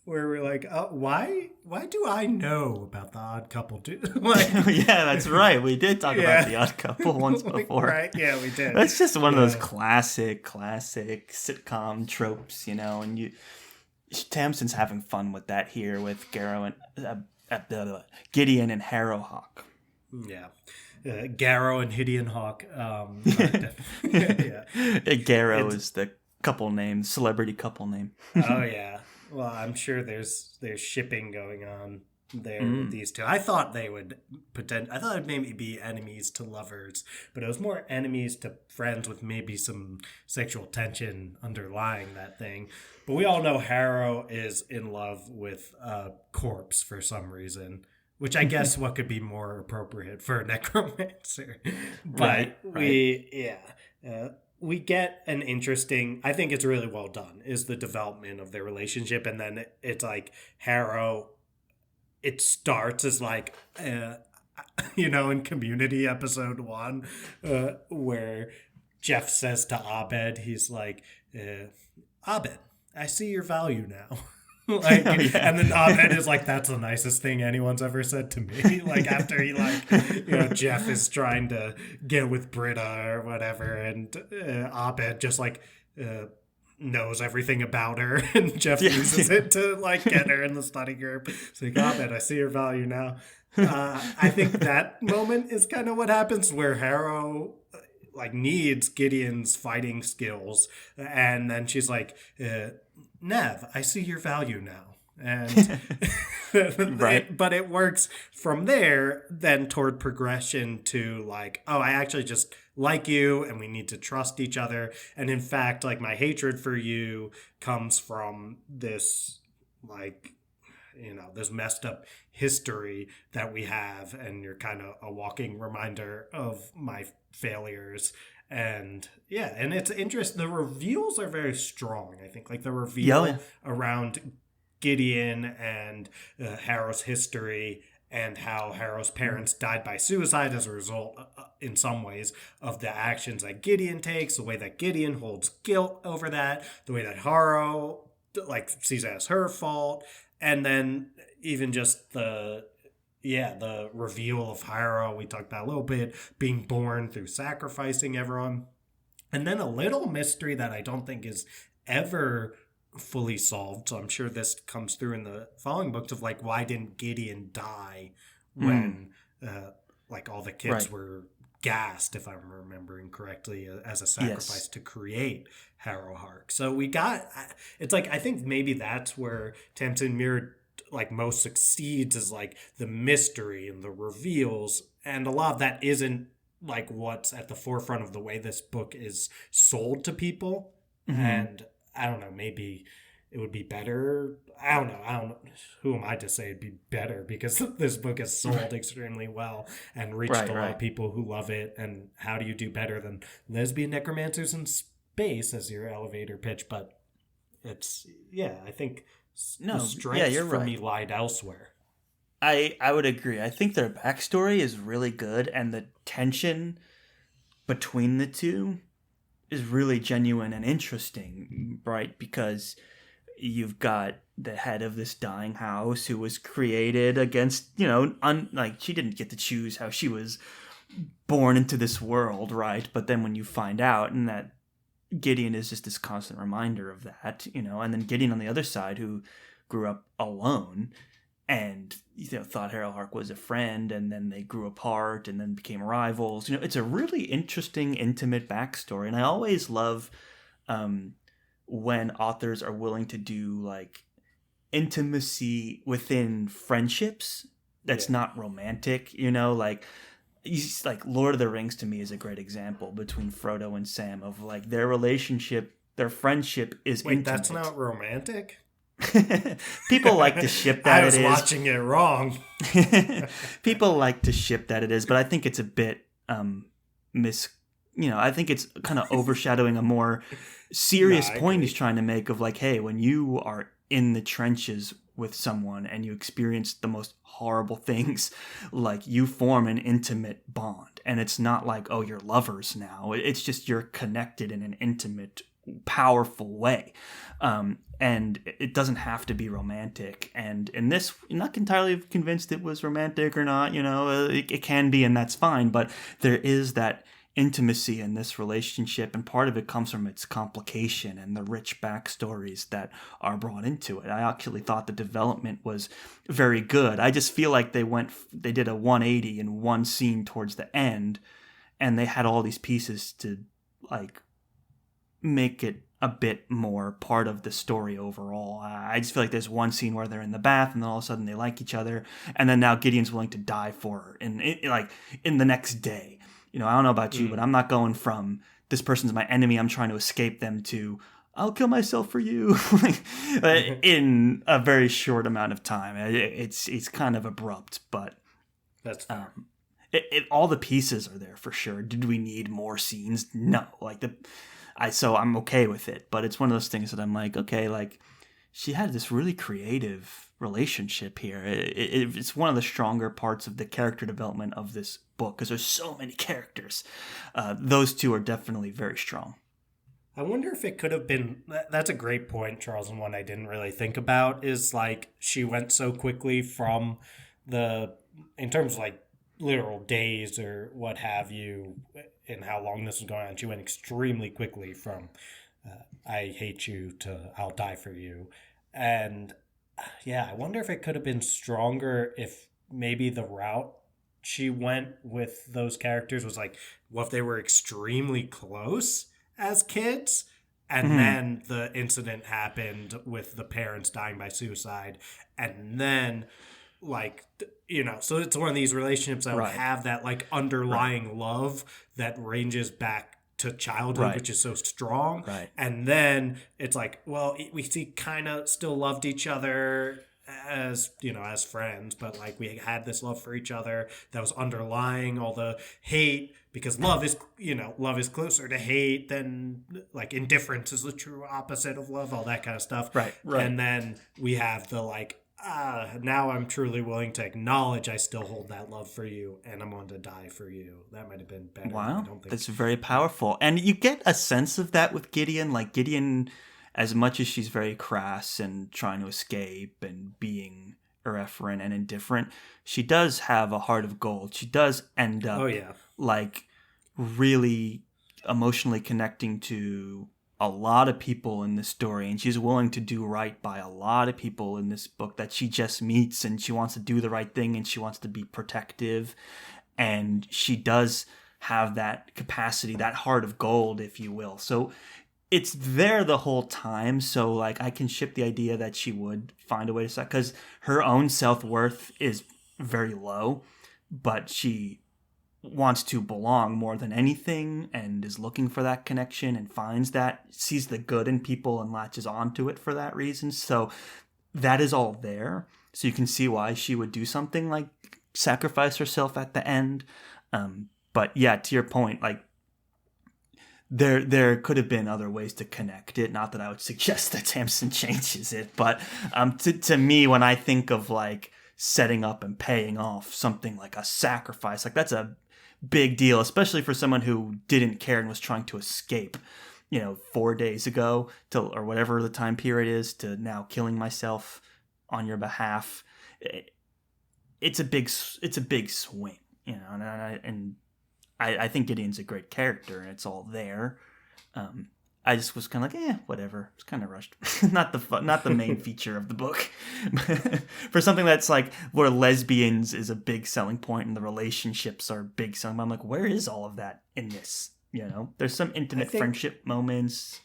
where we're like, why do I know about the Odd Couple?
Yeah, that's right. We did talk about the Odd Couple once before.
Right? Yeah, we did.
That's just one of those classic sitcom tropes, and Tamsyn's having fun with that here with Gideon and Harrowhark.
Yeah. Garrow and Gideon Hawk.
Garrow is the couple name, celebrity couple name.
Oh yeah. Well, I'm sure there's shipping going on there with these two. I thought they would I thought it'd maybe be enemies to lovers, but it was more enemies to friends with maybe some sexual tension underlying that thing. But we all know Harrow is in love with a corpse for some reason. Which I guess what could be more appropriate for a necromancer. But we get an interesting, I think it's really well done, is the development of their relationship. And then it's like Harrow, it starts as like, in Community episode 1, where Jeff says to Abed, he's like, Abed, I see your value now. And then Abed is like, that's the nicest thing anyone's ever said to me. Like after he Jeff is trying to get with Britta or whatever, and Abed just like knows everything about her, and Jeff uses it to like get her in the study group. So like, oh man, I see your value now. I think that moment is kind of what happens where Harrow like needs Gideon's fighting skills, and then she's like, Nev, I see your value now. And
Right.
but it works from there then toward progression to like, oh, I actually just like you and we need to trust each other. And in fact, like my hatred for you comes from this like, you know, this messed up history that we have, and you're kind of a walking reminder of my failures. And yeah, and it's interesting, the reveals are very strong. I think like the reveal
Yeah.
around Gideon and Harrow's history, and how Harrow's parents died by suicide as a result, in some ways, of the actions that Gideon takes, the way that Gideon holds guilt over that, the way that Harrow like sees it as her fault, and then even just the reveal of Harrow we talked about a little bit, being born through sacrificing everyone, and then a little mystery that I don't think is ever fully solved. So I'm sure this comes through in the following books of like, why didn't Gideon die when like all the kids
Right.
were gassed, if I'm remembering correctly, as a sacrifice to create Harrowhark. So we got, it's like, I think maybe that's where Tamsyn Muir like most succeeds, is like the mystery and the reveals, and a lot of that isn't like what's at the forefront of the way this book is sold to people. And I don't know, maybe it would be better. I don't know. Who am I to say it'd be better? Because this book is sold extremely well and reached a lot of people who love it. And how do you do better than lesbian necromancers in space as your elevator pitch? But it's, yeah, I think the strength
you're
for
right.
me lied elsewhere.
I would agree. I think their backstory is really good, and the tension between the two is really genuine and interesting, right? Because you've got the head of this dying house who was created against, you know, like she didn't get to choose how she was born into this world, right? But then when you find out, and that Gideon is just this constant reminder of that, you know, and then Gideon on the other side who grew up alone and, you know, thought Harrowhark was a friend, and then they grew apart and then became rivals. You know, it's a really interesting, intimate backstory, and I always love when authors are willing to do like intimacy within friendships that's not romantic. You know, like Lord of the Rings to me is a great example between Frodo and Sam of like their relationship, their friendship is
Wait,
intimate.
that's not romantic?
People like to ship that
I was
it is.
watching it wrong.
People like to ship that it is, but I think it's a bit I think it's kind of overshadowing a more serious point he's trying to make of like, hey, when you are in the trenches with someone and you experience the most horrible things, like you form an intimate bond, and it's not like, oh, you're lovers now. It's just you're connected in an intimate, powerful way. And it doesn't have to be romantic. And in this, I'm not entirely convinced it was romantic or not. You know, it can be, and that's fine. But there is that intimacy in this relationship, and part of it comes from its complication and the rich backstories that are brought into it. I actually thought the development was very good. I just feel like they did a 180 in one scene towards the end, and they had all these pieces to like make it a bit more part of the story overall. I just feel like there's one scene where they're in the bath and then all of a sudden they like each other, and then now Gideon's willing to die for her in the next day. You know, I don't know about you, but I'm not going from this person's my enemy, I'm trying to escape them, to I'll kill myself for you in a very short amount of time. It's kind of abrupt, but
That's fair.
All the pieces are there for sure. Did we need more scenes? No. So I'm okay with it, but it's one of those things that I'm like, okay, like she had this really creative relationship here. It's one of the stronger parts of the character development of this book because there's so many characters. Those two are definitely very strong.
I wonder if it could have been, that's a great point, Charles, and one I didn't really think about, is like she went so quickly from in terms of like literal days or what have you, and how long this was going on, she went extremely quickly from I hate you to I'll die for you. And yeah, I wonder if it could have been stronger if maybe the route she went with those characters was like, what if they were extremely close as kids? And
Mhm.
then the incident happened with the parents dying by suicide. And then, like, so it's one of these relationships that would
Right.
have that, like,
Right.
underlying love that ranges back to childhood,
Right.
which is so strong.
Right.
And then it's like, well, we see kind of still loved each other as friends, but like we had this love for each other that was underlying all the hate, because love is closer to hate than, like, indifference is the true opposite of love, all that kind of stuff.
Right. Right.
And then we have the, like, now I'm truly willing to acknowledge I still hold that love for you and I'm going to die for you. That might have been better. I
Wow,
don't think.
that's very powerful. And you get a sense of that with Gideon. Like Gideon, as much as she's very crass and trying to escape and being irreverent and indifferent, she does have a heart of gold. She does end
Oh,
up
yeah.
like really emotionally connecting to a lot of people in this story, and she's willing to do right by a lot of people in this book that she just meets, and she wants to do the right thing, and she wants to be protective, and she does have that capacity, that heart of gold, if you will. So it's there the whole time. So like I can ship the idea that she would find a way to, because her own self-worth is very low, but she wants to belong more than anything and is looking for that connection and finds that, sees the good in people and latches onto it for that reason. So that is all there. So you can see why she would do something like sacrifice herself at the end. But yeah, to your point, like there could have been other ways to connect it. Not that I would suggest that Tamsyn changes it, but to me, when I think of like setting up and paying off something like a sacrifice, like that's a big deal, especially for someone who didn't care and was trying to escape, 4 days ago to, or whatever the time period is, to now killing myself on your behalf. It's a big swing, and I think Gideon's a great character and it's all there. I just was kind of like, whatever. It's kind of rushed. Not the main feature of the book. For something that's like where lesbians is a big selling point and the relationships are big selling point, I'm like, where is all of that in this? There's some intimate friendship moments,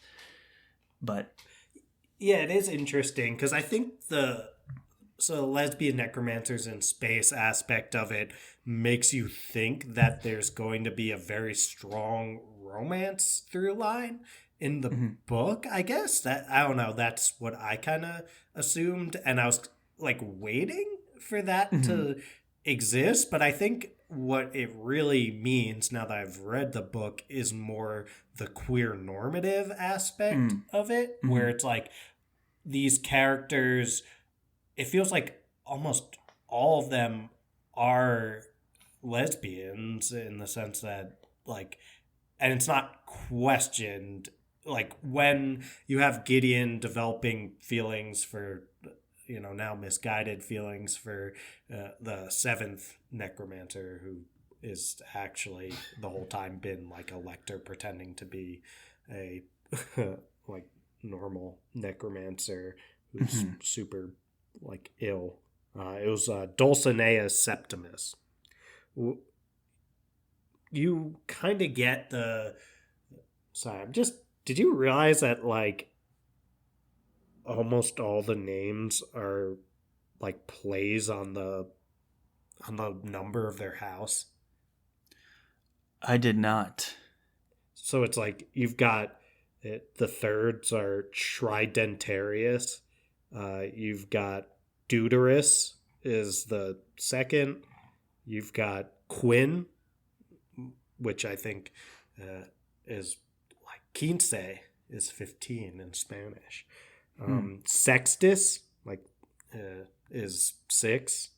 but
Yeah, it is interesting because I think the lesbian necromancers in space aspect of it makes you think that there's going to be a very strong romance through line in the book. I guess that, I don't know, that's what I kind of assumed, and I was like waiting for that to exist. But I think what it really means, now that I've read the book, is more the queer normative aspect of it, where it's like these characters, it feels like almost all of them are lesbians in the sense that, like, and it's not questioned. Like when you have Gideon developing feelings for, now misguided feelings for the seventh necromancer, who is actually the whole time been like a lector pretending to be a like normal necromancer who's super like ill. It was Dulcinea Septimus. You kind of get the. Sorry, Did you realize that like almost all the names are like plays on the number of their house?
I did not.
So it's like you've got the thirds are Tridentarius. You've got Deuterus is the second. You've got Quinn, which I think is like Quince is 15 in Spanish. Sextus is 6.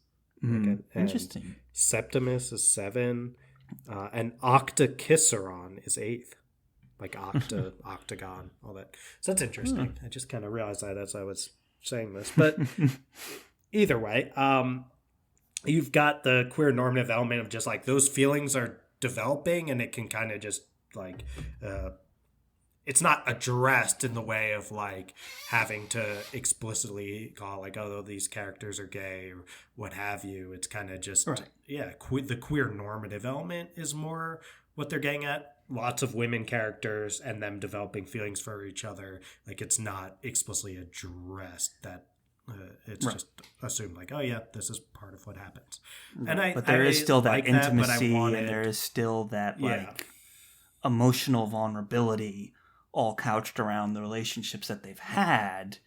And
Interesting.
Septimus is 7. And Octaciceron is 8th. Like octagon, all that. So that's interesting. I just kind of realized that as I was saying this. But either way, you've got the queer normative element of just like those feelings are developing, and it can kind of just like it's not addressed in the way of like having to explicitly call like, oh, these characters are gay or what have you. It's kind of just
Right.
the queer normative element is more what they're getting at. Lots of women characters and them developing feelings for each other. Like it's not explicitly addressed that it's
Right.
just assumed like, oh yeah, this is part of what happens. And
But there is still that
like
intimacy,
but
and there is still that
yeah.
like emotional vulnerability, all couched around the relationships that they've had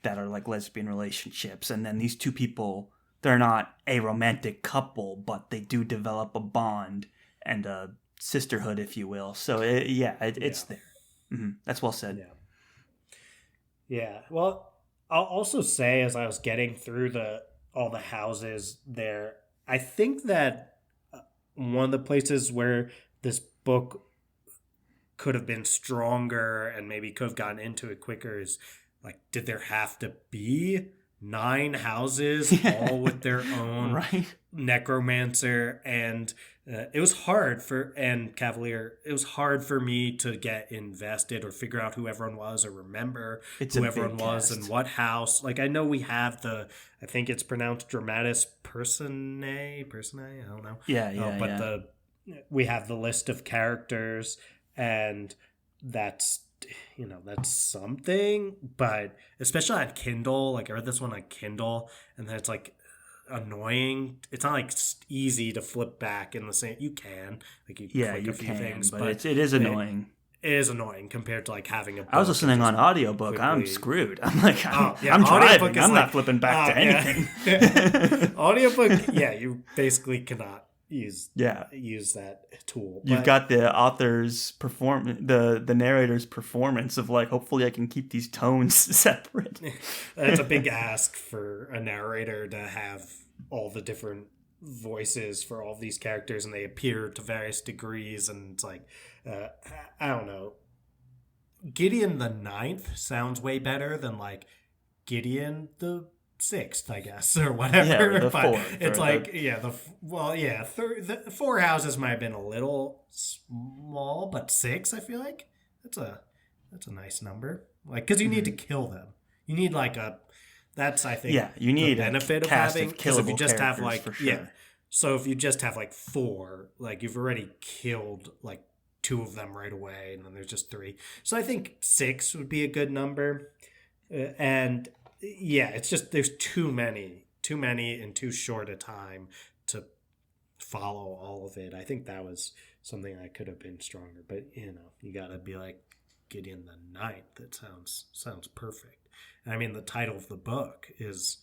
that are like lesbian relationships. And then these two people, they're not a romantic couple, but they do develop a bond and a sisterhood, if you will. So it's there. That's well said.
Yeah. Well, I'll also say, as I was getting through all the houses there, I think that one of the places where this book could have been stronger and maybe could have gotten into it quicker is like, did there have to be 9 houses all with their own
right?
necromancer? And it was hard and Cavalier, it was hard for me to get invested or figure out who everyone was or remember who everyone was and what house. Like, I know we have I think it's pronounced dramatis personae, I don't know. But we have the list of characters, and that's something. But especially on Kindle, like I read this one on Kindle, and then it's like annoying. It's not like easy to flip back in the same. You can click a few things, but
it is annoying.
It is annoying compared to like having a book.
I was listening on audiobook. I'm screwed. I'm like, I'm driving. I'm not flipping back to anything.
Audiobook, you basically cannot use that tool.
You've got the author's the narrator's performance of like, hopefully I can keep these tones separate.
That's a big ask for a narrator to have all the different voices for all of these characters, and they appear to various degrees, and it's like I don't know. Gideon the Ninth sounds way better than like Gideon the Sixth, I guess, or whatever.
Yeah, the
but
fourth,
it's like the 4 houses might have been a little small, but 6, I feel like that's a nice number. Like, because you need to kill them. You need like that's I think
you need
the benefit
a
of
cast
having,
of
because if you
killable
just have
characters,
like
for sure.
so if you just have like 4, like you've already killed like 2 of them right away, and then there's just 3. So I think 6 would be a good number, and it's just there's too many in too short a time to follow all of it. I think that was something that could have been stronger, but you gotta be like Gideon the Ninth. That sounds perfect. And I mean, the title of the book is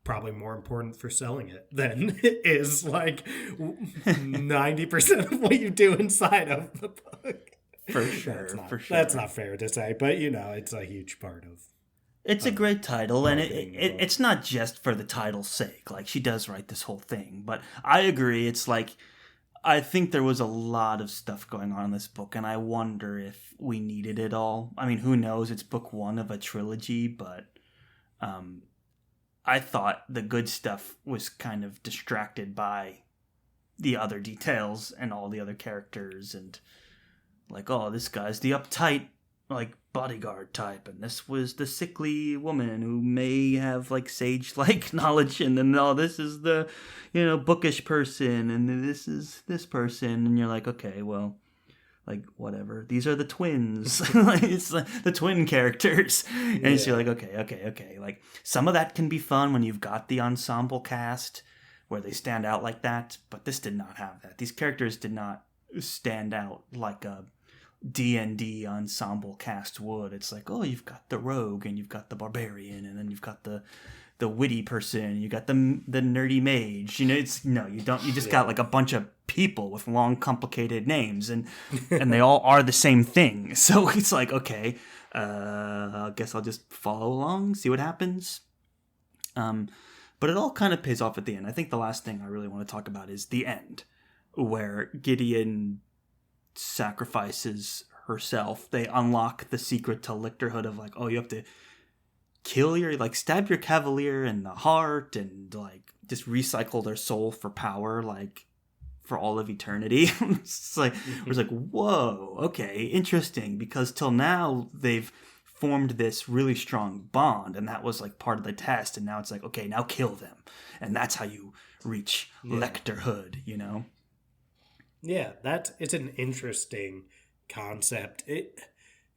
probably more important for selling it than it is like 90% of what you do inside of the book.
For sure.
That's not fair to say, but it's a huge part of.
It's a great title, and it's not just for the title's sake. Like, she does write this whole thing, but I agree. It's like, I think there was a lot of stuff going on in this book, and I wonder if we needed it all. I mean, who knows? It's book 1 of a trilogy, but I thought the good stuff was kind of distracted by the other details and all the other characters, and like, oh, this guy's the uptight, like, bodyguard type, and this was the sickly woman who may have like sage-like knowledge, and then this is the bookish person, and this is this person, and you're like, okay, well, like, whatever, these are the twins. Like, it's like the twin characters, and it's you're like, okay, like, some of that can be fun when you've got the ensemble cast where they stand out like that, but this did not have that. These characters did not stand out like a D&D ensemble cast would. It's like, oh, you've got the rogue, and you've got the barbarian, and then you've got the witty person, you got the nerdy mage. You don't. You just got like a bunch of people with long, complicated names, and they all are the same thing. So it's like, okay, I guess I'll just follow along, see what happens. But it all kind of pays off at the end. I think the last thing I really want to talk about is the end, where Gideon sacrifices herself. They unlock the secret to lictorhood of like, oh, you have to stab your cavalier in the heart, and like just recycle their soul for power, like for all of eternity. It's like, it's like, whoa, okay, interesting, because till now they've formed this really strong bond, and that was like part of the test, and now it's like, okay, now kill them, and that's how you reach lectorhood, you know?
Yeah, it's an interesting concept. It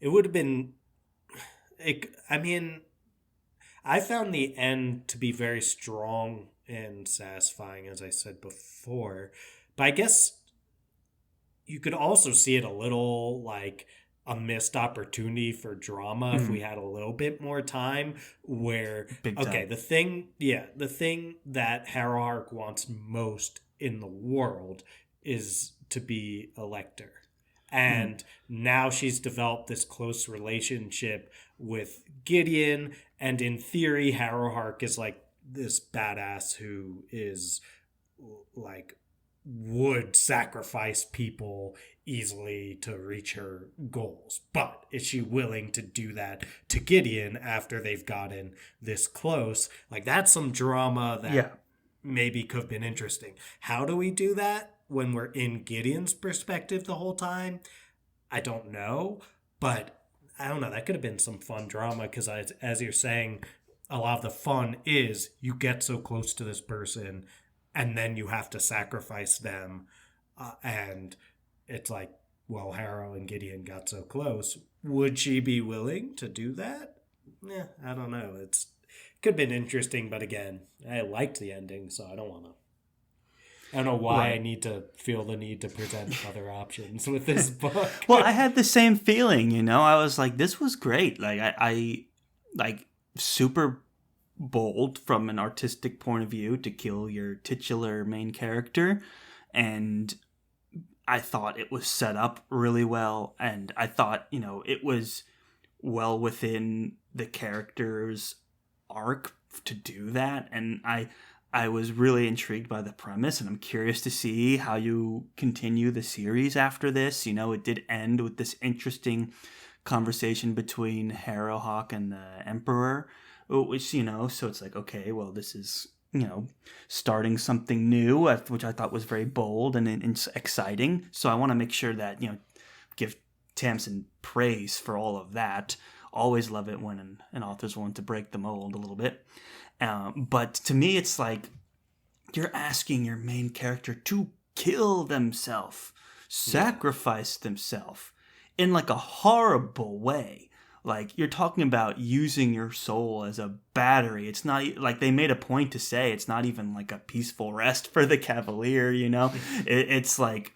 would have been, I mean, I found the end to be very strong and satisfying, as I said before, but I guess you could also see it a little like a missed opportunity for drama if we had a little bit more time, where
Big time.
okay, the thing that Harrowhark wants most in the world is to be a lector. And now she's developed this close relationship with Gideon, and in theory Harrowhark is like this badass who is like would sacrifice people easily to reach her goals. But is she willing to do that to Gideon after they've gotten this close? Like, that's some drama that maybe could have been interesting. How do we do that when we're in Gideon's perspective the whole time? I don't know, but I don't know. That could have been some fun drama, because as you're saying, a lot of the fun is you get so close to this person and then you have to sacrifice them. And it's like, well, Harrow and Gideon got so close. Would she be willing to do that? Yeah, I don't know. It could have been interesting, but again, I liked the ending, so I don't know why I need to feel the need to present other options with this book.
Well, I had the same feeling, you know. I was like, this was great. Like, I like, super bold from an artistic point of view to kill your titular main character, and I thought it was set up really well, and I thought, you know, it was well within the character's arc to do that, and I was really intrigued by the premise, and I'm curious to see how you continue the series after this. You know, it did end with this interesting conversation between Harrowhawk and the Emperor, which, you know, so it's like, okay, well, this is, you know, starting something new, which I thought was very bold and exciting. So I want to make sure that, you know, give Tamsyn praise for all of that. Always love it when an author's willing to break the mold a little bit. But to me, it's like you're asking your main character to kill themselves, sacrifice themselves in like a horrible way. Like, you're talking about using your soul as a battery. It's not like they made a point to say it's not even like a peaceful rest for the Cavalier, you know? It's like,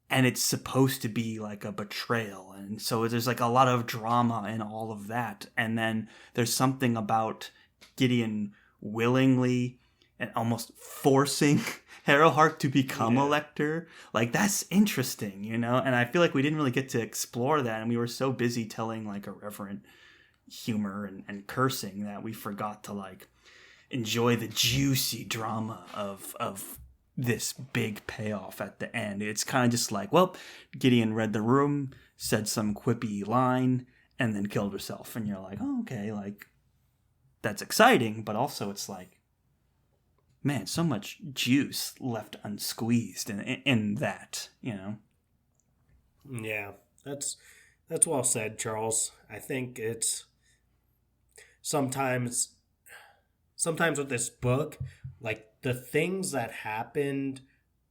and it's supposed to be like a betrayal. And so there's like a lot of drama in all of that. And then there's something about Gideon willingly and almost forcing Harrowhark to become a lector. Like, that's interesting, you know? And I feel like we didn't really get to explore that, and we were so busy telling like irreverent humor and cursing that we forgot to like enjoy the juicy drama of this big payoff at the end. It's kind of just like, well, Gideon read the room, said some quippy line, and then killed herself. And you're like, oh, okay, like, that's exciting, but also it's like, man, so much juice left unsqueezed in that, you know?
Yeah, that's well said, Charles. I think it's sometimes with this book, like, the things that happened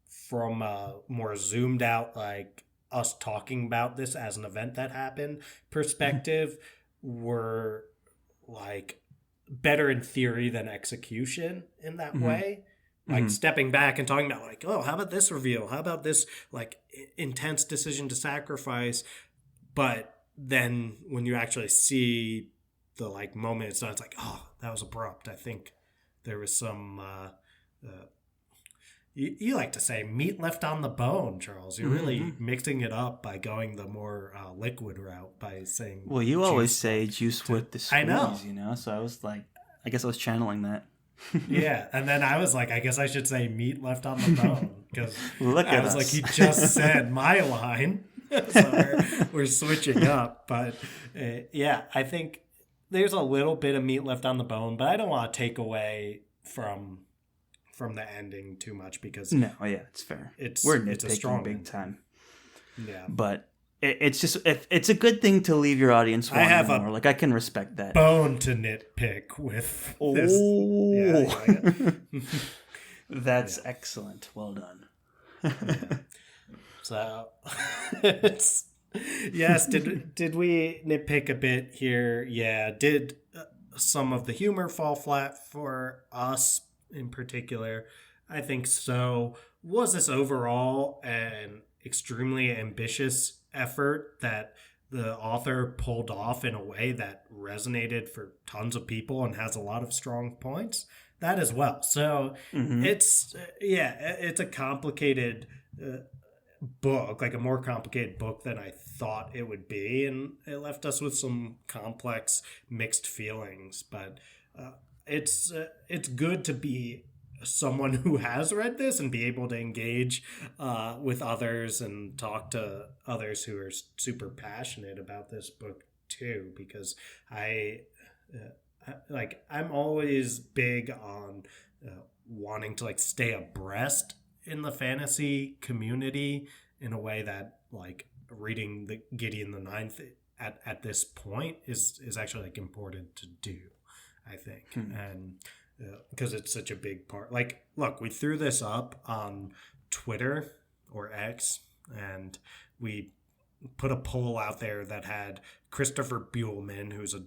from a more zoomed out, like, us talking about this as an event that happened perspective were, like, better in theory than execution in that way. Like, stepping back and talking about, like, oh, how about this reveal? How about this, like, intense decision to sacrifice? But then when you actually see the, like, moment it's done, it's like, oh, that was abrupt. I think there was some, you like to say meat left on the bone, Charles. You're really mixing it up by going the more liquid route by saying.
Well, you always say juice with the squeeze,
I know.
you know? So I was like, I guess I was channeling that.
Yeah, and then I was like, I guess I should say meat left on the bone, because I was
us.
like, he just said my line. So we're switching up. But yeah, I think there's a little bit of meat left on the bone, but I don't want to take away from from the ending too much because
no, yeah, it's fair. We're nitpicking big time.
Yeah,
but it's just it's a good thing to leave your audience wanting more. Like I can respect that.
Bone to nitpick with this. Yeah.
That's excellent. Well done.
So, yes. Did we nitpick a bit here? Yeah. Did some of the humor fall flat for us in particular? I think so. Was this overall an extremely ambitious effort that the author pulled off in a way that resonated for tons of people and has a lot of strong points? That as well. So it's a complicated book, like a more complicated book than I thought it would be, and it left us with some complex, mixed feelings. But it's good to be someone who has read this and be able to engage with others and talk to others who are super passionate about this book too, because I'm always big on wanting to like stay abreast in the fantasy community in a way that like reading the Gideon the Ninth at this point is actually like important to do, I think. And because it's such a big part. Like, look, we threw this up on Twitter or X, and we put a poll out there that had Christopher Buehlman, who's a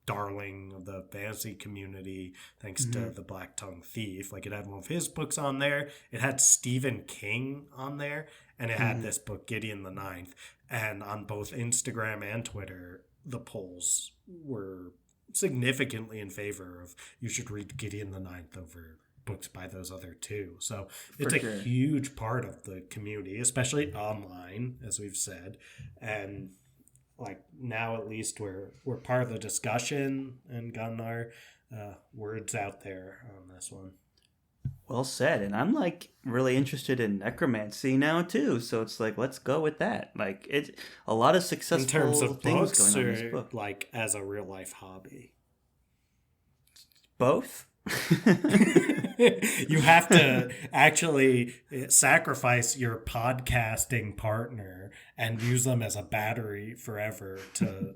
darling of the fantasy community thanks to The Black Tongue Thief. Like, it had one of his books on there. It had Stephen King on there, and it had this book, Gideon the Ninth. And on both Instagram and Twitter, the polls were significantly in favor of you should read Gideon the Ninth over books by those other two. So it's a huge part of the community, especially online, as we've said. And like now at least we're part of the discussion and gotten our words out there on this one.
Well said. And I'm like really interested in necromancy now too. So it's like, let's go with that. Like it's a lot of successful
in terms of
things
books
going on
or
in this book.
like as a real life hobby.
Both.
You have to actually sacrifice your podcasting partner and use them as a battery forever to,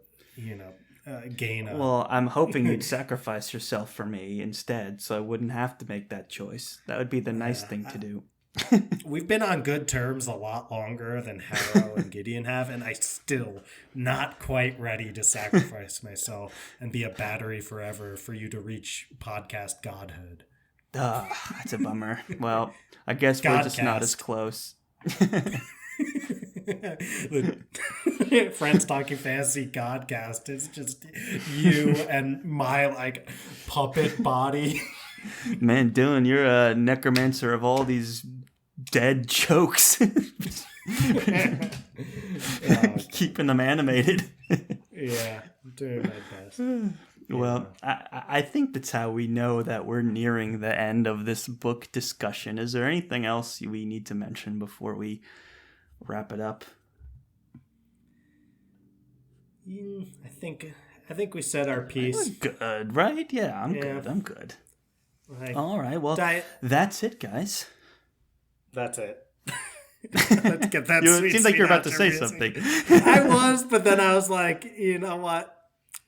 gain a...
Well, I'm hoping you'd sacrifice yourself for me instead, so I wouldn't have to make that choice. That would be the nice thing to do.
We've been on good terms a lot longer than Harrow and Gideon have, and I still not quite ready to sacrifice myself and be a battery forever for you to reach podcast godhood.
That's a bummer. Well, I guess we're just not as close.
Friends Talking Fantasy Godcast is just you and my like puppet body.
Man, Dylan, you're a necromancer of all these dead jokes. Keeping them animated.
Yeah, I'm doing my best.
Well, I think that's how we know that we're nearing the end of this book discussion. Is there anything else we need to mention before we wrap it up?
I think we said our piece.
Good, right? Yeah, I'm good. All right, well, that's it, guys.
That's it. Let's get that.
It seems like you're about to say something.
I was, but then I was like, you know what?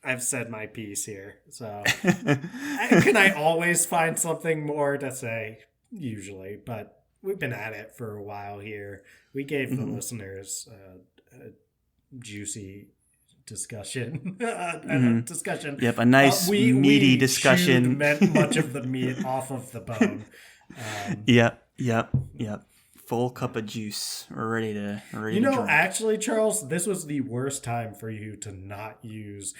I've said my piece here. So can I always find something more to say? Usually, but we've been at it for a while here. We gave the listeners a juicy discussion. Discussion.
Yep, a nice meaty discussion.
Meant much of the meat off of the bone.
Yep. Full cup of juice. We're ready to drink.
Actually, Charles, this was the worst time for you to not use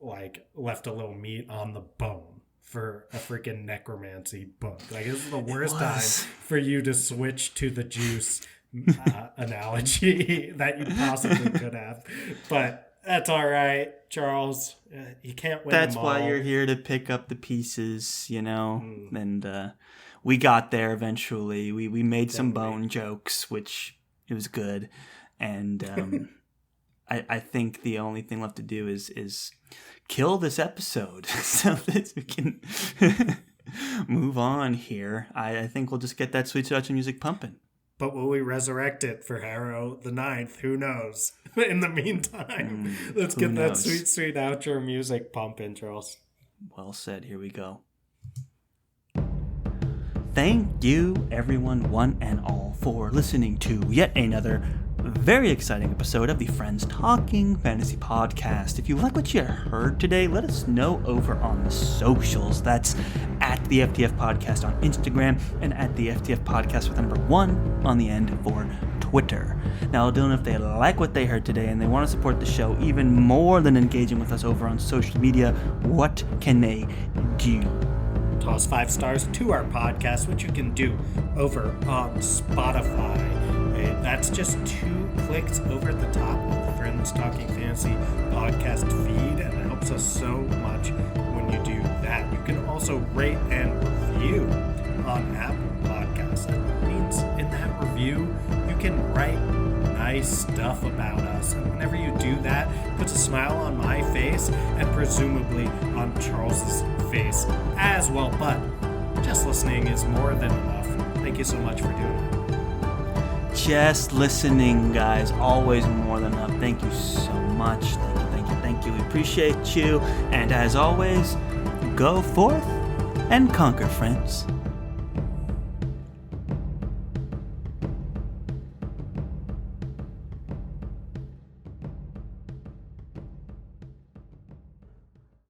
left a little meat on the bone for a freaking necromancy book. Like, this is the worst time for you to switch to the juice analogy that you possibly could have. But that's all right, Charles. You can't win
That's
them all.
why you're here to pick up the pieces, and we got there eventually. We made some bone jokes, which it was good. And I think the only thing left to do is kill this episode so that we can move on here. I think we'll just get that sweet seduction music pumping.
But will we resurrect it for Harrow the Ninth? Who knows? In the meantime, let's get that sweet, sweet outro music pumping, Charles.
Well said. Here we go. Thank you, everyone, one and all, for listening to yet another very exciting episode of the Friends Talking Fantasy Podcast. If you like what you heard today, let us know over on the socials. That's at the FTF Podcast on Instagram and at the FTF Podcast with the number 1 on the end for Twitter. Now, Dylan, if they like what they heard today and they want to support the show even more than engaging with us over on social media, what can they do?
Toss 5 stars to our podcast, which you can do over on Spotify. That's just 2 clicks over at the top of the Friends Talking Fantasy podcast feed, and it helps us so much when you do that. You can also rate and review on Apple Podcasts. That means in that review, you can write nice stuff about us. And whenever you do that, it puts a smile on my face and presumably on Charles's face as well. But just listening is more than enough. Thank you so much for doing it.
Just listening, guys. Always more than enough. Thank you so much. Thank you. We appreciate you. And as always, go forth and conquer, friends.